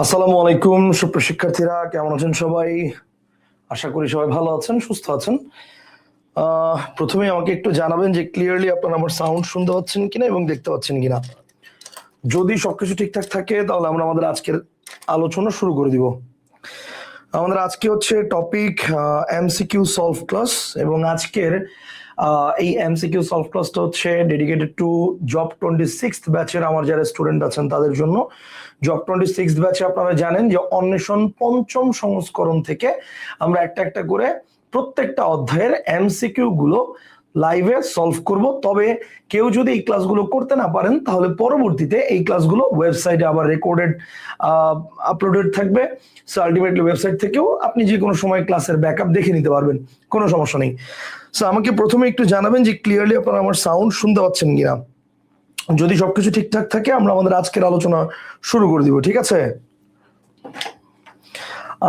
আসসালামু আলাইকুম সুপ্রশিক্ষার্থীরা, কেমন আছেন সবাই? আশা করি সবাই ভালো আছেন, সুস্থ আছেন। প্রথমে আমাকে একটু জানাবেন যে ক্লিয়ারলি আপনারা আমার সাউন্ড শুনতে পাচ্ছেন কিনা এবং দেখতে পাচ্ছেন কিনা। যদি সবকিছু ঠিকঠাক থাকে তাহলে আমরা আমাদের আজকের আলোচনা শুরু করে দিব। আমাদের আজকে হচ্ছে টপিক এমসিকিউ সলভ ক্লাস, এবং আজকের এই এমসিকিউ সলভ ক্লাসটা হচ্ছে ডেডিকেটেড টু জব 26th ব্যাচের আমার যারা স্টুডেন্ট আছেন তাদের জন্য। জব 26th ব্যাচে আপনারা জানেন যে অন্বেষণ পঞ্চম সংস্করণ থেকে আমরা একটা একটা করে প্রত্যেকটা অধ্যায়ের এমসিকিউ গুলো লাইভে সলভ করব। তবে কেউ যদি এই ক্লাসগুলো করতে না পারেন তাহলে পরবর্তীতে এই ক্লাসগুলো ওয়েবসাইটে আবার রেকর্ডেড আপলোডেড থাকবে। সো আলটিমেটলি ওয়েবসাইট থেকেও আপনি যে কোনো সময় ক্লাসের ব্যাকআপ দেখে নিতে পারবেন, কোনো সমস্যা নেই। সো আমাকে প্রথমে একটু জানাবেন যে ক্লিয়ারলি আপনারা আমার সাউন্ড শুনতে পাচ্ছেন কিনা। যদি সবকিছু ঠিকঠাক থাকে আমরা আমাদের আজকের আলোচনা শুরু করে দিব, ঠিক আছে?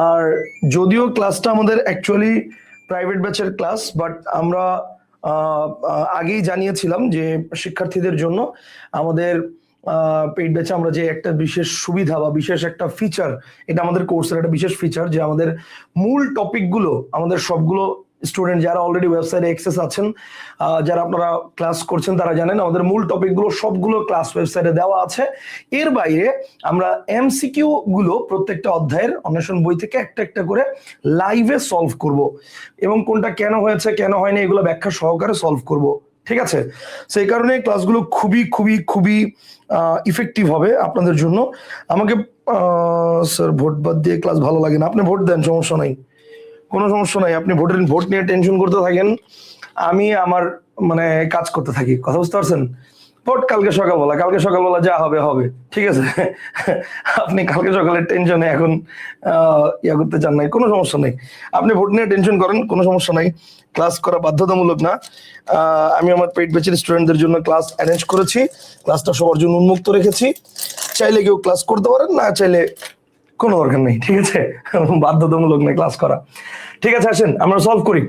আর যদিও ক্লাসটা আমাদের অ্যাকচুয়ালি প্রাইভেট ব্যাচের ক্লাস, বাট আমরা আগেই জানিয়েছিলাম যে শিক্ষার্থীদের জন্য আমাদের পেইড ব্যাচে আমরা যে একটা বিশেষ সুবিধা বা বিশেষ একটা ফিচার, এটা আমাদের কোর্সের একটা বিশেষ ফিচার যে আমাদের মূল টপিকগুলো আমাদের সবগুলো স্টুডেন্ট যারা অলরেডি ওয়েবসাইটে অ্যাক্সেস আছেন, যারা আপনারা ক্লাস করছেন তারা জানেন আমাদের মূল টপিকগুলো সবগুলো ক্লাস ওয়েবসাইটে দেওয়া আছে। এর বাইরে আমরা এমসিকিউ গুলো প্রত্যেকটা অধ্যায়ের অন্বেষণ বই থেকে একটা একটা করে লাইভে সলভ করব, এবং কোনটা কেন হয়েছে কেন হয়নি এগুলো ব্যাখ্যা সহকারে সলভ করব, ঠিক আছে? সেই কারণে ক্লাসগুলো খুবই খুবই খুবই ইফেক্টিভ হবে আপনাদের জন্য। আমাকে স্যার ভোট বাদ দিয়ে ক্লাস ভালো লাগে না, আপনি ভোট দেন, সমস্যা নাই, কোনো সমস্যা নাই। আপনি ভোট নিয়ে টেনশন করতে থাকেন, আমি আমার মানে কাজ করতে থাকি, কথা বুঝতে পারছেন? ভোট কালকে সকালবেলা যা হবে হবে, ঠিক আছে? আপনি কালকে সকালের টেনশনে এখন ইয়া করতে চান নাই, কোনো সমস্যা নেই। আপনি ভোট নিয়ে টেনশন করেন, কোনো সমস্যা নাই। ক্লাস করা বাধ্যতামূলক না। আমি আমার পেইড ব্যাচের স্টুডেন্টদের জন্য ক্লাস অ্যারেঞ্জ করেছি, ক্লাসটা সবার জন্য উন্মুক্ত রেখেছি। চাইলে কেউ ক্লাস করতে পারেন, না চাইলে কোনো দরকার নেই, ঠিক আছে? বাধ্যতামূলক নেই ক্লাস করা, ঠিক আছে? আসেন আমরা সলভ করি,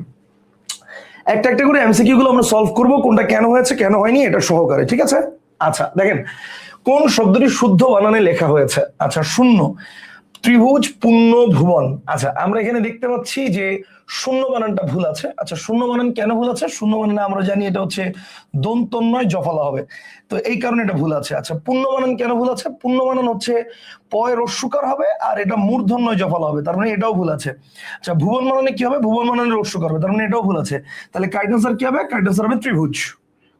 একটা একটা করে এমসিকিউ গুলো আমরা সলভ করব, কোনটা কেন হয়েছে কেন হয়নি এটা সহকারে, ঠিক আছে? আচ্ছা দেখেন, কোন শব্দটি শুদ্ধ বানানে লেখা হয়েছে? আচ্ছা, শূন্য, ত্রিভুজ, পূর্ণ, ভুবন। আচ্ছা, আমরা এখানে দেখতে পাচ্ছি যে শূন্য বানানটা ভুল আছে। আচ্ছা, শূন্য বানান কেন ভুল আছে? শূন্য বানানে আমরা জানি এটা হচ্ছে দন্তন্বয় জফলা হবে, তো এই কারণে এটা ভুল আছে। আচ্ছা, পূর্ণ বানান কেন ভুল আছে? পূর্ণ বানান হচ্ছে পয় রস্যকার হবে আর এটা মূর্ধন্যয় জফলা হবে, তার মানে এটাও ভুল আছে। আচ্ছা, ভুবন বানানে কি হবে? ভুবন বানানে রস্যকার হবে, তার মানে এটাও ভুল আছে। তাহলে কারেক্ট আনসার কি হবে? কারেক্ট আনসার হবে ত্রিভুজ।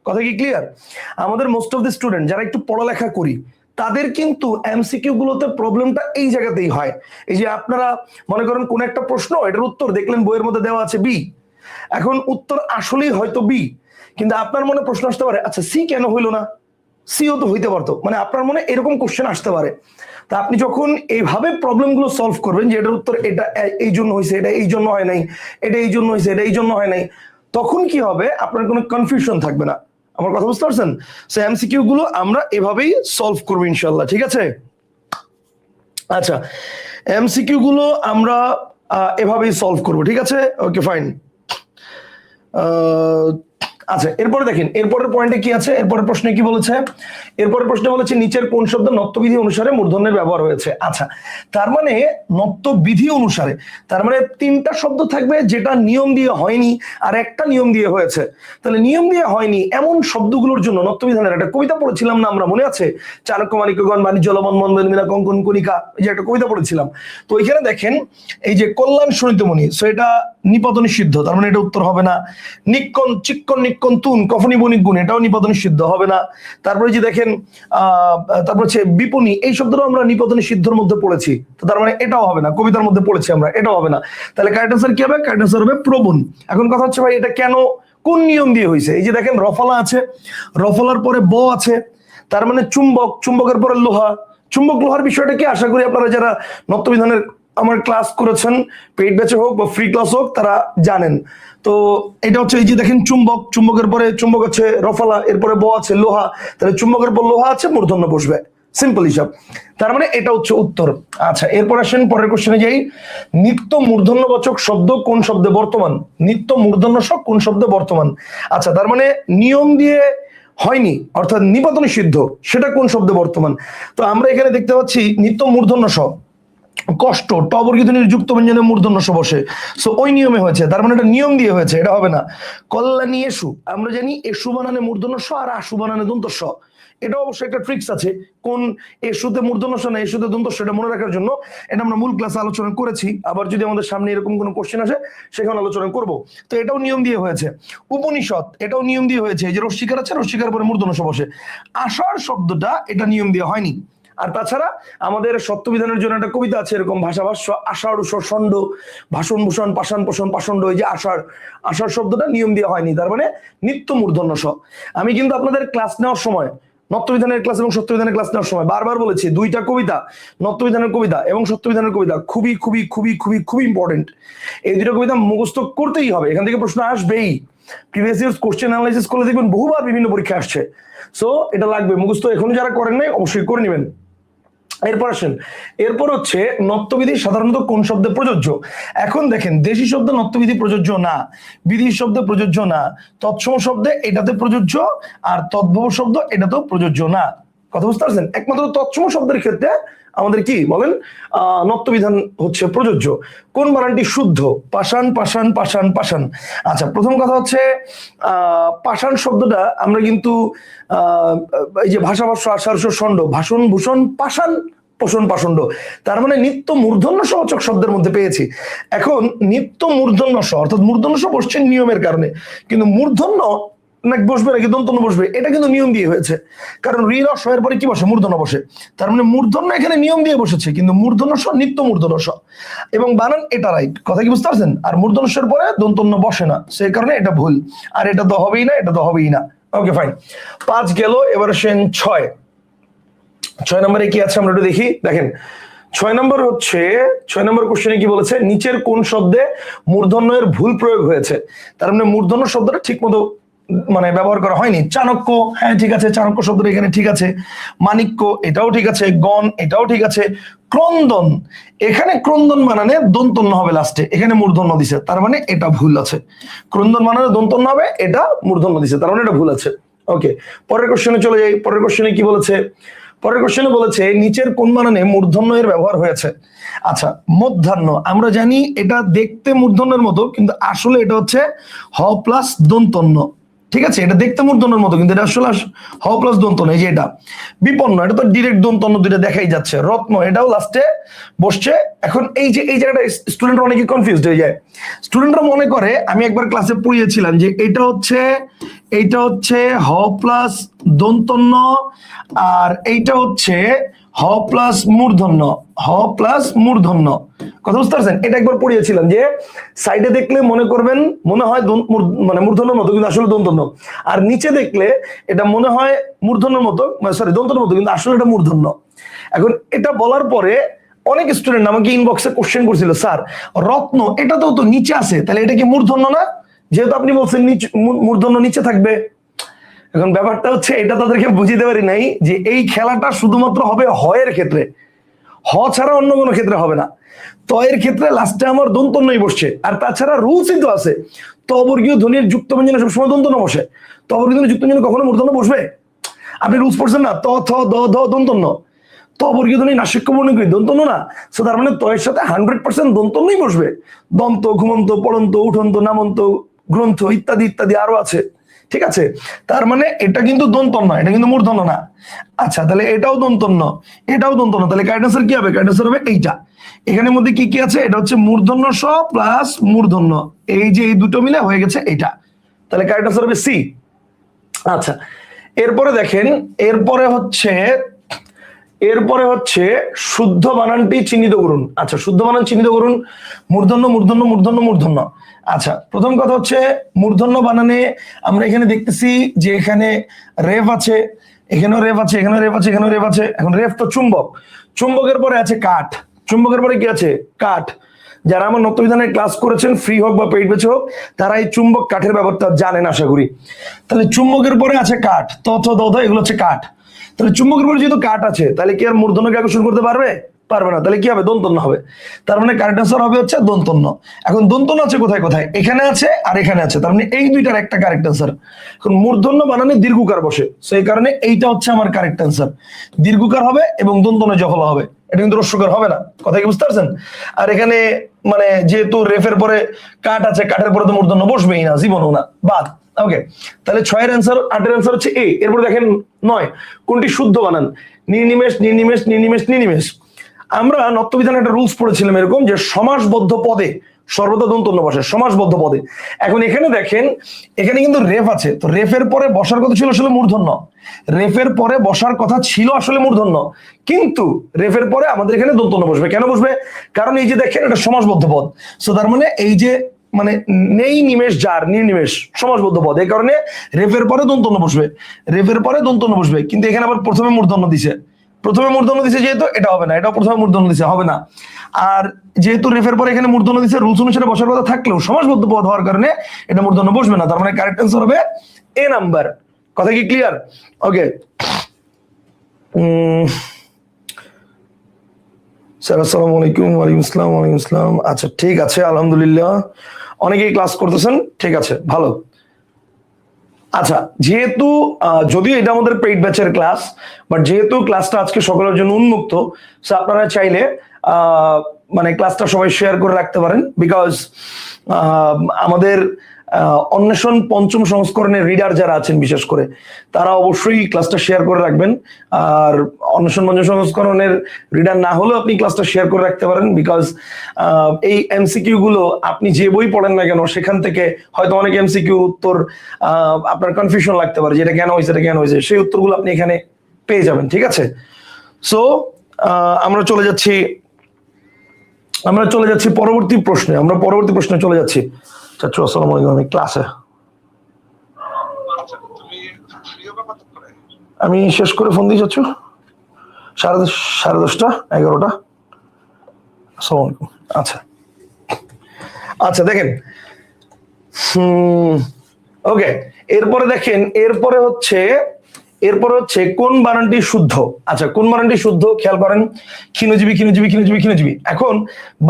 কথা কি ক্লিয়ার? আমাদের মোস্ট অফ দ্য স্টুডেন্ট যারা একটু পড়ালেখা করি তাদের কিন্তু এমসিকিউ গুলোতে প্রবলেমটা এই জায়গাতেই হয়। এই যে আপনারা মনে করেন কোন একটা প্রশ্ন, এটার উত্তর দেখলেন বইয়ের মধ্যে দেওয়া আছে বি, এখন উত্তর আসলেই হয়তো বি, কিন্তু আপনার মনে প্রশ্ন আসতে পারে আচ্ছা সি কেন হইলো না? সিও তো হইতে পারতো, মানে আপনার মনে এরকম কোশ্চেন আসতে পারে। তা আপনি যখন এইভাবে প্রবলেম গুলো সলভ করবেন যে এটার উত্তর এটা এই জন্য হয়েছে, এটা এই জন্য হয় নাই, এটা এই জন্য হয়েছে, এটা এই জন্য হয় নাই, তখন কি হবে? আপনার কোনো কনফিউশন থাকবে না। আমার কথা বুঝতে পারছেন? সো এমসিকিউ গুলো আমরা এভাবেই সলভ করবো ইনশাল্লাহ, ঠিক আছে? আচ্ছা, এমসিকিউ গুলো আমরা এভাবেই সলভ করবো, ঠিক আছে? Okay fine. আচ্ছা, এরপরে দেখেন এরপরের পয়েন্টে কি আছে, এরপরের প্রশ্নে কি বলেছে? এরপরের প্রশ্নে বলেছে নিচের কোন শব্দ নত্যবিধি অনুসারে মূর্ধন্যের ব্যবহার হয়েছে। আচ্ছা, তার মানে নত্যবিধি অনুসারে, তার মানে তিনটা শব্দ থাকবে যেটা নিয়ম দিয়ে হয়নি আর একটা নিয়ম দিয়ে হয়েছে। তাহলে নিয়ম দিয়ে হয়নি এমন শব্দগুলোর জন্য নত্যবিধানের একটা কবিতা পড়েছিলাম না আমরা, মনে আছে? চাণক্য মাণিক্যগণ বাণিজ্য লবণ মন্দন মিনা কঙ্কন কণিকা, এই যে একটা কবিতা পড়েছিলাম। তো এখানে দেখেন এই যে কল্যাণ শোণিতমণি, সো এটা নিপদ নিষিদ্ধ, তার মানে এটা উত্তর হবে না। নিক্কন চিক্কন নিক্কন তুন কফনি বণিক গুণ, এটাও নিপদ নিষিদ্ধ, হবে না। তারপরে যে দেখেন তারপর হচ্ছে বিপণী, এই শব্দটাও আমরা নিপদ নিষিদ্ধর মধ্যে পড়েছি, তো তার মানে এটাও হবে না। কবিতার মধ্যে পড়েছি আমরা, এটাও হবে না। তাহলে কারেক্ট আনসার কি হবে? কারেক্ট আনসার হবে প্রবণ। এখন কথা হচ্ছে ভাই এটা কেন কোন নিয়ম দিয়ে হয়েছে? এই যে দেখেন রফলা আছে, রফলার পরে ব আছে, তার মানে চুম্বক, চুম্বকের পরে লোহা। চুম্বক লোহার বিষয়টা কি আশা করি আপনারা যারা নত্যবিধানের আমার ক্লাস করেছেন, পেইড ব্যাচে হোক বা ফ্রি ক্লাস হোক, তারা জানেন। তো এটা হচ্ছে এই যে দেখেন চুম্বক, চুম্বকের পরে চুম্বক আছে রফলা, এরপরে ব আছে লোহা, তাহলে চুম্বকের পর লোহা আছে, মূর্ধন্য বসবে, সিম্পল হিসাব। তার মানে এটা হচ্ছে উত্তর। আচ্ছা, এরপর আসেন পরের কোশ্চেনে যাই। নিত্য মূর্ধন্যবাচক শব্দ কোন শব্দে বর্তমান? নিত্য মূর্ধন্যসক কোন শব্দে বর্তমান? আচ্ছা, তার মানে নিয়ম দিয়ে হয়নি অর্থাৎ নিপাত নিষিদ্ধ, সেটা কোন শব্দে বর্তমান? তো আমরা এখানে দেখতে পাচ্ছি নিত্য মূর্ধন্য স, কষ্ট টবর্গীয় ধ্বনির যুক্ত ব্যঞ্জনে মূর্ধন্য স বসে, সো ওই নিয়মে হয়েছে, তার মানে এটা নিয়ম দিয়ে হয়েছে, এটা হবে না। কল্যাণী এসু, আমরা জানি এসু বানানে মূর্ধন্য স আর আশু বানানে দন্ত স। এটা অবশ্যই একটা ট্রিক্স আছে, কোন এসুতে মূর্ধন্য স না এসুতে দন্ত স, এটা মনে রাখার জন্য এটা আমরা মূল ক্লাসে আলোচনা করেছি। আবার যদি আমাদের সামনে এরকম কোনো কোশ্চেন আসে সেখানে আলোচনা করব। তো এটাও নিয়ম দিয়ে হয়েছে। উপনিষদ, এটাও নিয়ম দিয়ে হয়েছে, এই যে রস্বীকার আছে, রস্বীকার পরে মূর্ধন্য স বসে। আষাঢ় শব্দটা এটা নিয়ম দিয়ে হয়নি। আর তাছাড়া আমাদের সত্যবিধানের জন্য একটা কবিতা আছে এরকম, ভাষাভাষ্য, আষাঢ় ষণ্ড ভাষণ ভূষণ পাষাণ পোষণ পাষণ্ড, এই যে আষাঢ়, আষাঢ় শব্দটা নিয়ম দিয়ে হয়নি, তার মানে নিত্য মূর্ধন্য স। আমি কিন্তু আপনাদের ক্লাস নেওয়ার সময়, নত্যবিধানের ক্লাস এবং সত্যবিধানের ক্লাস নেওয়ার সময় বারবার বলেছি, দুইটা কবিতা, নত্যবিধানের কবিতা এবং সত্যবিধানের কবিতা খুবই খুবই খুবই খুবই খুবই ইম্পর্টেন্ট। এই দুটো কবিতা মুখস্থ করতেই হবে, এখান থেকে প্রশ্ন আসবেই। প্রিভিয়াস ইয়ার্স কোশ্চেন অ্যানালাইসিস করলে দেখবেন বহুবার বিভিন্ন পরীক্ষা আসছে, সো এটা লাগবে মুখস্থ। এখন যারা করেন নাই অবশ্যই করে নেবেন। এরপর আসেন, এরপর হচ্ছে নত্যবিধি সাধারণত কোন শব্দে প্রযোজ্য। এখন দেখেন, দেশি শব্দে নত্যবিধি প্রযোজ্য না, বিধি শব্দে প্রযোজ্য না, তৎসম শব্দে এটাতে প্রযোজ্য, আর তদ্ভব শব্দ এটাতেও প্রযোজ্য না। কথা বুঝতে পারছেন? একমাত্র তৎসম শব্দের ক্ষেত্রে আমাদের কি বলেন, নত্যবিধান হচ্ছে প্রযোজ্য। কোন বানানটি শুদ্ধ? পাষাণ পাষাণ পাষাণ পাষাণ। আচ্ছা, প্রথম কথা হচ্ছে পাষাণ শব্দটা আমরা কিন্তু এই যে ভাষাভাষ্য আষাঢ় ষণ্ড ভাষণ ভূষণ পাষাণ পোষণ পাষণ্ড, তার মানে নিত্য মূর্ধন্য সহচক শব্দের মধ্যে পেয়েছি। এখন নিত্য মূর্ধন্য স অর্থাৎ মূর্ধন্য স বসছে নিয়মের কারণে, কিন্তু মূর্ধন্য নাকি বসবে নাকি দন্তন্য বসবে এটা কিন্তু নিয়ম দিয়ে হয়েছে, কারণ ঋ রস এর পরে কি বসে? মূর্ধন্য বসে, তার মানে মূর্ধন্য এখানে নিয়ম দিয়ে বসেছে, কিন্তু মূর্ধন্য স নিত্য মূর্ধন্য স এবং বানান এটা রাইট। কথা কি বুঝতে পারছেন? আর মূর্ধন্য স এর পরে দন্তন্য বসে না, সেই কারণে এটা ভুল। আর এটা তো হবেই না, এটা তো হবেই না। ওকে ফাইন, 5 গেল, এবার আসেন 6। 6 নম্বরে কি আছে আমরা একটু দেখি। দেখেন 6 নম্বর হচ্ছে, 6 নম্বর কোশ্চেনে কি বলেছে, নিচের কোন শব্দে মূর্ধন্যের ভুল প্রয়োগ হয়েছে? তার মানে মূর্ধন্য শব্দটা ঠিক মতো মানে ব্যবহার করা হয়নি। চাণক্য, হ্যাঁ ঠিক আছে, চাণক্য শব্দটা এখানে ঠিক আছে। মাণিক্য, এটাও ঠিক আছে। গণ, এটাও ঠিক আছে। ক্রন্দন, এখানে ক্রন্দন বানানে দন্তন্য হবে লাস্টে, এখানে মূর্ধন্য দিছে, তার মানে এটা ভুল আছে। ক্রন্দন বানানে দন্তন্য হবে, এটা মূর্ধন্য দিছে, তার মানে এটা ভুল আছে। ওকে, পরের কোশ্চেনে চলে যাই। পরের কোশ্চেনে কি বলেছে? পরের কোশ্চেনে বলেছে নিচের কোন বানানে মূর্ধন্য এর ব্যবহার হয়েছে? আচ্ছা, মধ্যাহ্ন, আমরা জানি এটা দেখতে মূর্ধন্যের মতো, কিন্তু আসলে এটা হচ্ছে হ প্লাস দন্তন্য। ঠিক আছে, এটা দেখতে মূর্ধন্যের মতো, কিন্তু এটা আসলে হ প্লাস দন্তন্য। এই যে এটা বিপন্ন, এটা তো ডিরেক্ট দন্তন্য, দুইটা দেখাই যাচ্ছে। রত্ন, এটাও লাস্টে বসছে। এখন এই যে এই জায়গাটা স্টুডেন্টরা অনেকে কনফিউজড হয়ে যায়। স্টুডেন্টরা মনে করে, আমি একবার ক্লাসে পড়িয়েছিলাম যে এইটা হচ্ছে হ প্লাস দন্তন্য, আর এইটা হচ্ছে হ প্লাস মূর্ধন্য, হ প্লাস মূর্ধন্য। কথা বুঝতে পারছেন? এটা একবার পড়িয়েছিলাম যে সাইডে দেখলে মনে করবেন মনে হয় মানে মূর্ধন্য মতো, কিন্তু আসলে দন্তন্য। আর নিচে দেখলে এটা মনে হয় মূর্ধন্যর মতো, সরি দন্তন্য মতো, কিন্তু আসলে এটা মূর্ধন্য। এখন এটা বলার পরে অনেক স্টুডেন্ট আমাকে ইনবক্সে কোশ্চেন করছিল, স্যার রত্ন এটাতেও তো নিচে আছে, তাহলে এটা কি মূর্ধন্য না? যেহেতু আপনি বলছেন মূর্ধন্য নিচে থাকবে। এখন ব্যাপারটা হচ্ছে, এটা তাদেরকে বুঝিতে পারি নাই যে এই খেলাটা শুধুমাত্র হবে হয়ের ক্ষেত্রে, হ ছাড়া অন্য কোনো ক্ষেত্রে হবে না। ত এর ক্ষেত্রে লাস্টে আমার দন্তন্যই বসছে। আর তাছাড়া রুলসই তো আছে, তবর্গীয় ধ্বনির যুক্ত ব্যঞ্জনে সবসময় দন্তন্য বসে। তবর্গীয় ধ্বনির যুক্ত ব্যঞ্জনে কখনো মূর্ধন্য বসবে? আপনি রুলস পড়ছেন না, ত থ দ ধ দন্তন্য। তবর্গীয় ধ্বনি নাসিক্য বর্ণ কি দন্তন্য না? সো তার মানে তয়ের সাথে 100% দন্তন্যই বসবে। দন্ত, ঘুমন্ত, পড়ন্ত, উঠন্ত, নামন্ত, গ্রন্থ ইত্যাদি ইত্যাদি আরো আছে। ঠিক আছে, তার মানে এটা কিন্তু দন্তন্য, এটা কিন্তু মূর্ধন্য না। আচ্ছা, তাহলে এটাও দন্তন্য, এটাও দন্তন্য, তাহলে কারেক্ট আনসার কি হবে? কারেক্ট আনসার হবে এইটা। এখানের মধ্যে কি কি আছে? এটা হচ্ছে মূর্ধন্য স প্লাস মূর্ধন্য, এই যে এই দুটো মিলে হয়ে গেছে এইটা, তাহলে কারেক্ট আনসার হবে সি। আচ্ছা, এরপরে দেখেন, এরপরে হচ্ছে শুদ্ধ বানানটি চিহ্নিত করুন। আচ্ছা, শুদ্ধ বানান চিহ্নিত করুন। মূর্ধন্য মূর্ধন্য মূর্ধন্য মূর্ধন্য। আচ্ছা, প্রথম কথা হচ্ছে মূর্ধন্য বানানে আমরা এখানে দেখতেছি যে এখানে রেফ আছে, এখানেও রেফ আছে, এখানেও রেফ আছে, এখানেও রেফ আছে। এখন রেফ তো চুম্বক, চুম্বকের পরে আছে কাঠ, চুম্বকের পরে কি আছে? কাঠ। যারা আমার নত্যবিধানের ক্লাস করেছেন, ফ্রি হোক বা পেইড ব্যাচ হোক, তারা এই চুম্বক কাঠের ব্যাপারটা জানেন আশা করি। তাহলে চুম্বকের পরে আছে কাঠ, ত থ দ ধ, এগুলো হচ্ছে কাঠ। তাহলে চুম্বকের পরে যেহেতু কাঠ আছে, তাহলে কি আর মূর্ধন্যকে আকর্ষণ করতে পারবে? পারবে না। তাহলে কি হবে? দন্তন্য হবে। তার মানে কারেক্ট আনসার হবে হচ্ছে দন্তন্য। এখন দন্তন্য আছে কোথায় কোথায়? এখানে আছে আর এখানে আছে, তার মানে এই দুইটার একটা কারেক্ট আনসার। এখন মূর্ধন্য বানানে দীর্ঘকার বসে, সেই কারণে এইটা হচ্ছে আমার কারেক্ট আনসার। দীর্ঘকার হবে এবং দন্তন্য জফলা হবে। এটা কিন্তু রস্যকার হবে না, কথা কি বুঝতে পারছেন? আর এখানে মানে যেহেতু রেফের পরে কাঠ আছে, কাঠের পরে তো মূর্ধন্য বসবেই না, জীবনও না, বাদ। ওকে, তাহলে 6-এর অ্যান্সার, 8-এর অ্যান্সার হচ্ছে এ। এরপর দেখেন 9, কোনটি শুদ্ধ বানান? নির্নিমেষ, নির্নিমেষ, নির্নিমেষ, নির্নিমেষ। আমরা নত্যবিধানে একটা রুলস পড়েছিলাম এরকম যে সমাসবদ্ধ পদে সর্বদা দন্তন্য বসে, সমাসবদ্ধ পদে। এখন এখানে দেখেন, এখানে কিন্তু রেফ আছে, তো রেফের পরে বসার কথা ছিল আসলে মূর্ধন্য, রেফের পরে বসার কথা ছিল আসলে মূর্ধন্য, কিন্তু রেফের পরে আমাদের এখানে দন্তন্য বসবে। কেন বসবে? কারণ এই যে দেখেন এটা সমাসবদ্ধ পদ, সো তার মানে এই যে মানে নেই নিমেষ যার, নির্নিমেষ সমাসবদ্ধ পদ, এই কারণে রেফের পরে দন্তন্য বসবে, রেফের পরে দন্তন্য বসবে। কিন্তু এখানে আবার প্রথমে মূর্ধন্য দিছে, প্রথমে মূর্ধন্য দিছে যেহেতু এটা হবে না, এটা প্রথমে মূর্ধন্য দিছে, হবে না। আর যেহেতু রেফের পরে এখানে মূর্ধন্য দিছে, রুলস অনুসারে বসার কথা থাকলেও সমাসবদ্ধ পদ হওয়ার কারণে এটা মূর্ধন্য বসবে না, তার মানে কারেক্ট আনসার হবে এ নাম্বার। কথা কি ক্লিয়ার? ওকে স্যার আসসালামু আলাইকুম। ওয়ালাইকুম আসসালাম। ওয়ালাইকুম আসসালাম। আচ্ছা ঠিক আছে, আলহামদুলিল্লাহ অনেকেই ক্লাস করতেছেন, ঠিক আছে, ভালো। আচ্ছা, যেহেতু যদিও এটা আমাদের পেইড ব্যাচের ক্লাস, বাট যেহেতু ক্লাসটা আজকে সকলের জন্য উন্মুক্ত, সো আপনারা চাইলে মানে ক্লাসটা সবাই শেয়ার করে রাখতে পারেন, বিকজ আমাদের অন্বেষণ পঞ্চম সংস্করণের রিডার যারা আছেন বিশেষ করে তারা অবশ্যই ক্লাসটা শেয়ার করে রাখবেন। আর অন্বেষণ পঞ্চম সংস্করণের রিডার না হলেও আপনি ক্লাসটা শেয়ার করে রাখতে পারেন, বিকজ এই এমসিকিউ গুলো আপনি যে বই পড়েন না কেন সেখান থেকে হয়তো অনেক এমসিকিউ উত্তর আপনার কনফিউশন লাগতে পারে, যেটা কেন হয়েছে, এটা কেন হয়েছে, সেই উত্তরগুলো আপনি এখানে পেয়ে যাবেন, ঠিক আছে? সো আমরা চলে যাচ্ছি পরবর্তী প্রশ্নে, আমরা পরবর্তী প্রশ্নে চলে যাচ্ছি। চাচু আসসালামু আলাইকুম, আমি ক্লাসে, আমি শেষ করে ফোন দিই চাচু, 10:30, 11টা। আসসালামু আলাইকুম। আচ্ছা আচ্ছা দেখেন, ওকে, এরপরে দেখেন, এরপরে হচ্ছে কোন বানানটি শুদ্ধ। আচ্ছা, কোন বানানটি শুদ্ধ খেয়াল করেন, ক্ষীণজীবী, ক্ষীণজীবী, ক্ষীণজীবী, ক্ষীণজীবী। এখন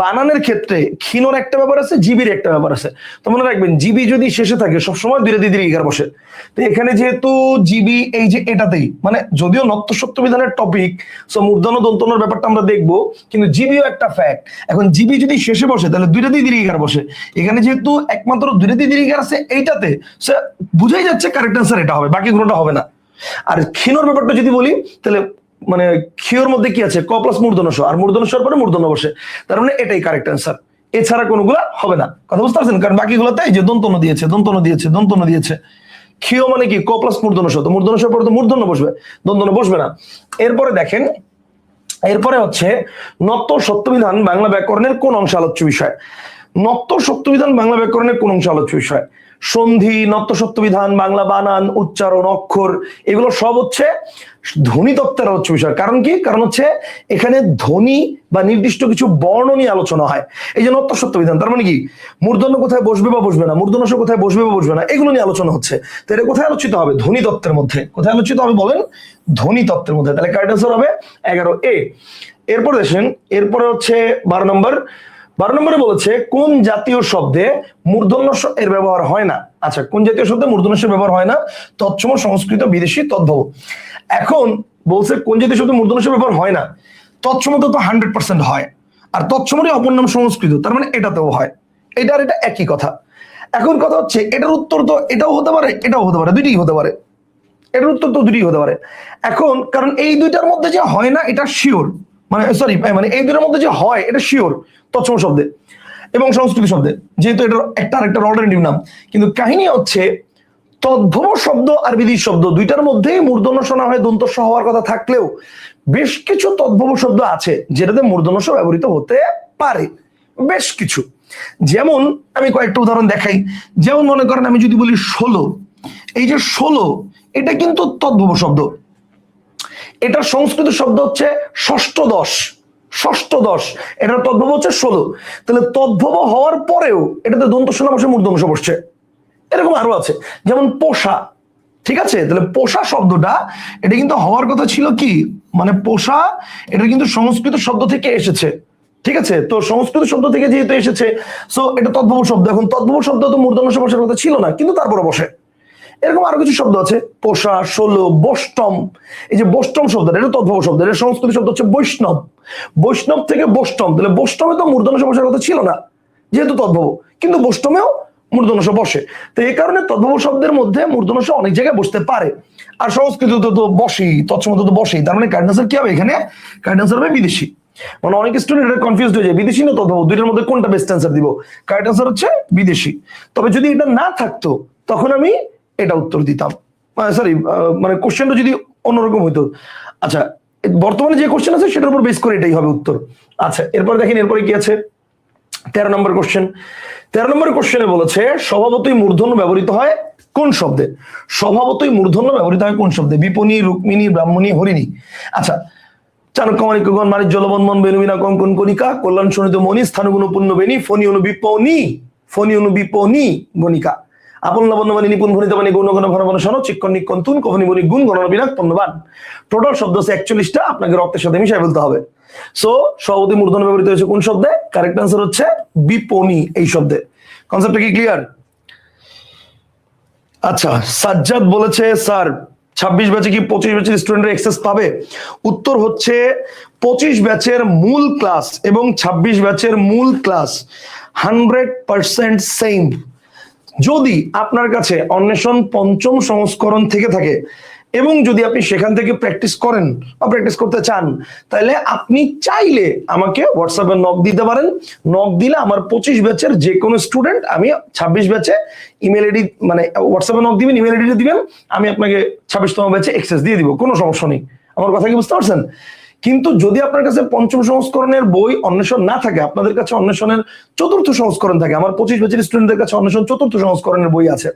বানানের ক্ষেত্রে ক্ষীণর একটা ব্যাপার আছে, জীবীর একটা ব্যাপার আছে। তো মনে রাখবেন, জীবী যদি শেষে থাকে সবসময় দুই দীর্ঘিকার বসে। তো এখানে যেহেতু জীবী এই যে এটাতেই, মানে যদিও নত্য সত্য বিধানের টপিক, সো মূর্ধন্য দন্তন্যর ব্যাপারটা আমরা দেখবো, কিন্তু জীবীও একটা ফ্যাক্ট। এখন জীবী যদি শেষে বসে তাহলে দুইটা দীর্ঘিকার বসে, এখানে যেহেতু একমাত্র দুইটা দীর্ঘিকার আছে এইটাতে, সে বুঝাই যাচ্ছে কারেক্ট আনসার এটা হবে, বাকি কোনোটা হবে না। আর ক্ষীণর ব্যাপারটা যদি বলি, তাহলে মানে ক্ষীয়র মধ্যে কি আছে, ক প্লাস মূর্ধন্য স, আর মূর্ধন্য সর পরে মূর্ধন্য বসে, তার মানে এটাই কারেক্ট অ্যান্সার, এছাড়া কোনগুলা হবে না। কথা বুঝতে পারছেন? কারণ বাকিগুলোতে এই যে দন্তন্য দিয়েছে, দন্তন্য দিয়েছে, দন্তন্য দিয়েছে। ক্ষীয় মানে কি, ক প্লাস মূর্ধন্য স, তো মূর্ধন্য সর পরে তো মূর্ধন্য বসবে, দন্তন্য বসবে না। এরপরে দেখেন, এরপরে হচ্ছে নত্য সত্যবিধান বাংলা ব্যাকরণের কোন অংশ আলোচ্য বিষয়? নত্য সত্যবিধান বাংলা ব্যাকরণের কোন অংশ আলোচ্য বিষয়? সন্ধি, নত্য সত্যবিধান, বাংলা বানান, উচ্চারণ, অক্ষর, এগুলো সব হচ্ছে ধ্বনি তত্ত্বের আলোচ্য বিষয়। কারণ কি? কারণ হচ্ছে এখানে ধ্বনি বা নির্দিষ্ট কিছু বর্ণ নিয়ে আলোচনা হয়। এই যে নত্য সত্যবিধান, তার মানে কি, মূর্ধন্য কোথায় বসবে বা বসবে না, মূর্ধন্য স কোথায় বসবে বা বসবে না, এগুলো নিয়ে আলোচনা হচ্ছে। তো এটা কোথায় আলোচিত হবে? ধ্বনি তত্ত্বের মধ্যে। কোথায় আলোচিত হবে বলেন? ধ্বনি তত্ত্বের মধ্যে। তাহলে কারেক্ট আনসার হবে 11A। এরপর দেখেন, এরপরে হচ্ছে 12 নম্বরে বলেছে কোন জাতীয় শব্দে মূর্ধন্য স এর ব্যবহার হয় না। আচ্ছা, কোন জাতীয় শব্দে মূর্ধন্য স ব্যবহার হয় না? তৎসম, সংস্কৃত, বিদেশি, তদ্ভব। এখন বলছে কোন জাতীয় শব্দে মূর্ধন্য স ব্যবহার হয় না, তৎসম তো 100% হয়, আর তৎসমরই অপর নাম সংস্কৃত, তার মানে এটাতেও হয়। এটা আর এটা একই কথা। এখন কথা হচ্ছে এটার উত্তর তো এটাও হতে পারে, এটাও হতে পারে, দুইটাই হতে পারে, এটার উত্তর তো দুটোই হতে পারে। এখন কারণ এই দুইটার মধ্যে যে হয় না এটা শিওর, মানে সরি, মানে এই দুটোর মধ্যে যে হয় এটা শিওর তৎসম শব্দে এবং সংস্কৃত শব্দে, যেহেতু এটা একটা আরেকটা অল্টারনেটিভ নাম। কিন্তু কাহিনী হচ্ছে তদ্ভব শব্দ আর বিদিশ শব্দ দুইটার মধ্যেই মূর্ধন্য স না হয় দন্ত স হওয়ার কথা থাকলেও বেশ কিছু তদ্ভব শব্দ আছে যেটাতে মূর্ধন্য স ব্যবহৃত হতে পারে, বেশ কিছু। যেমন আমি কয়েকটা উদাহরণ দেখাই। যেমন মনে করেন আমি যদি বলি 16, এই যে 16 এটা কিন্তু তদ্ভব শব্দ, এটা সংস্কৃত শব্দ হচ্ছে ষষ্ঠদশ, ষষ্ঠদশ, এটার তদ্ভব হচ্ছে 16। তাহলে তদ্ভব হওয়ার পরেও এটাতে দন্ত স না বসে মূর্ধন্য স বসছে। এরকম আরো আছে, যেমন পোষা, ঠিক আছে? তাহলে পোষা শব্দটা এটা কিন্তু হওয়ার কথা ছিল কি, মানে পোষা এটা কিন্তু সংস্কৃত শব্দ থেকে এসেছে, ঠিক আছে? তো সংস্কৃত শব্দ থেকে যেহেতু এসেছে, সো এটা তদ্ভব শব্দ। এখন তদ্ভব শব্দ তো মূর্ধন্য স বসার কথা ছিল না, কিন্তু তারপরে বসে। এরকম আরো কিছু শব্দ আছে, পোষা, ষোলো, বৈষ্ণব। এই যে বৈষ্ণব শব্দটা, এটা তদ্ভব শব্দ, এটা সংস্কৃত শব্দ হচ্ছে বৈষ্ণব। বৈষ্ণব থেকে বৈষ্ণব, তাহলে বৈষ্ণবে তো মূর্ধন্য বসার কথা ছিল না, যেহেতু তদ্ভব, কিন্তু বৈষ্ণবেও মূর্ধন্য বসে। তো এই কারণে তদ্ভব শব্দের মধ্যে মূর্ধন্য অনেক জায়গায় বসতে পারে। আর সংস্কৃত তো বসেই, তৎসম তো বসেই, তার মানে কারেক্ট আনসার কি হবে এখানে? কারেক্ট আনসার হবে বিদেশি। মানে অনেক স্টুডেন্ট এটা কনফিউজড হয়ে যায়, বিদেশি না তদ্ভব, দুইটার মধ্যে কোনটা বেস্ট অ্যান্সার দিব? কারেক্ট আনসার হচ্ছে বিদেশি। তবে যদি এটা না থাকতো তখন আমি এটা উত্তর দিতাম, সরি মানে কোশ্চেনটা যদি অন্যরকম হইতো। আচ্ছা, বর্তমানে যে কোশ্চেন আছে সেটার উপর বেস করে এটাই হবে উত্তর। আচ্ছা, এরপর দেখেন এরপরে কি আছে, 13 নম্বর কোশ্চেন। 13 নম্বর কোশ্চেনে বলেছে স্বভাবতই মূর্ধন্য ব্যবহৃত হয় কোন শব্দে? স্বভাবতই মূর্ধন্য ব্যবহৃত হয় কোন শব্দে? বিপণী, রুক্মিণী, ব্রাহ্মণী, হরিণী। আচ্ছা, চাণক্য, মাণিক্যগণ, মানিক, জলবন্ধন, বেনুবিনা, কঙ্কন, কণিকা, কল্যাণ, শোণিত, মণি, স্থানগুণ, পূর্ণ, বেণী, ফণি, অনুবিপণী, ফণি, অনুবিপণী, গণিকা, আপন, লাবণ্য, বাণী, নিপুণ, ভণিত, বাণী, গৌণ, গণ, ঘন, ঘন, সন, চিক্কণ, নিক্কণ, তুন, কখনি, মণি, গুণ, গণনা, বিনাক, পণ্যবান। টোটাল শব্দ আছে 41টা, আপনাকে রক্তের সাথে মিশাই বলতে হবে। সো স্বভাবতই মূর্ধন্য ব্যবহৃত হয়েছে কোন শব্দে? কারেক্ট আনসার হচ্ছে বিপণী এই শব্দে। কনসেপ্টটা কি ক্লিয়ার? আচ্ছা, সাজ্জাদ বলেছে স্যার 26 ব্যাচে কি 25 ব্যাচের স্টুডেন্টরা এক্সেস পাবে? উত্তর হচ্ছে 25 ব্যাচের মূল ক্লাস এবং 26 ব্যাচের মূল ক্লাস 100% সেম। যদি আপনার কাছে অন্বেষণ পঞ্চম সংস্করণ থেকে থাকে এবং যদি আপনি সেখান থেকে প্র্যাকটিস করেন বা প্র্যাকটিস করতে চান, তাহলে আপনি চাইলে আমাকে হোয়াটসঅ্যাপে নক দিতে পারেন। নক দিলে আমার 25 ব্যাচের যে কোনো স্টুডেন্ট, আমি 26 ব্যাচে ইমেল আইডি, মানে হোয়াটসঅ্যাপে নক দিবেন, ইমেল আইডি দিবেন, আমি আপনাকে 26তম ব্যাচে অ্যাক্সেস দিয়ে দিব, কোনো সমস্যা নেই। আমার কথা কি বুঝতে পারছেন? কিন্তু যদি আপনার কাছে পঞ্চম সংস্করণের বই অন্বেষণ না থাকে, আপনাদের কাছে অন্বেষণের 4র্থ সংস্করণ থাকে, আমার 25 ব্যাচের স্টুডেন্টদের কাছে অন্বেষণ 4র্থ সংস্করণের বই আছে,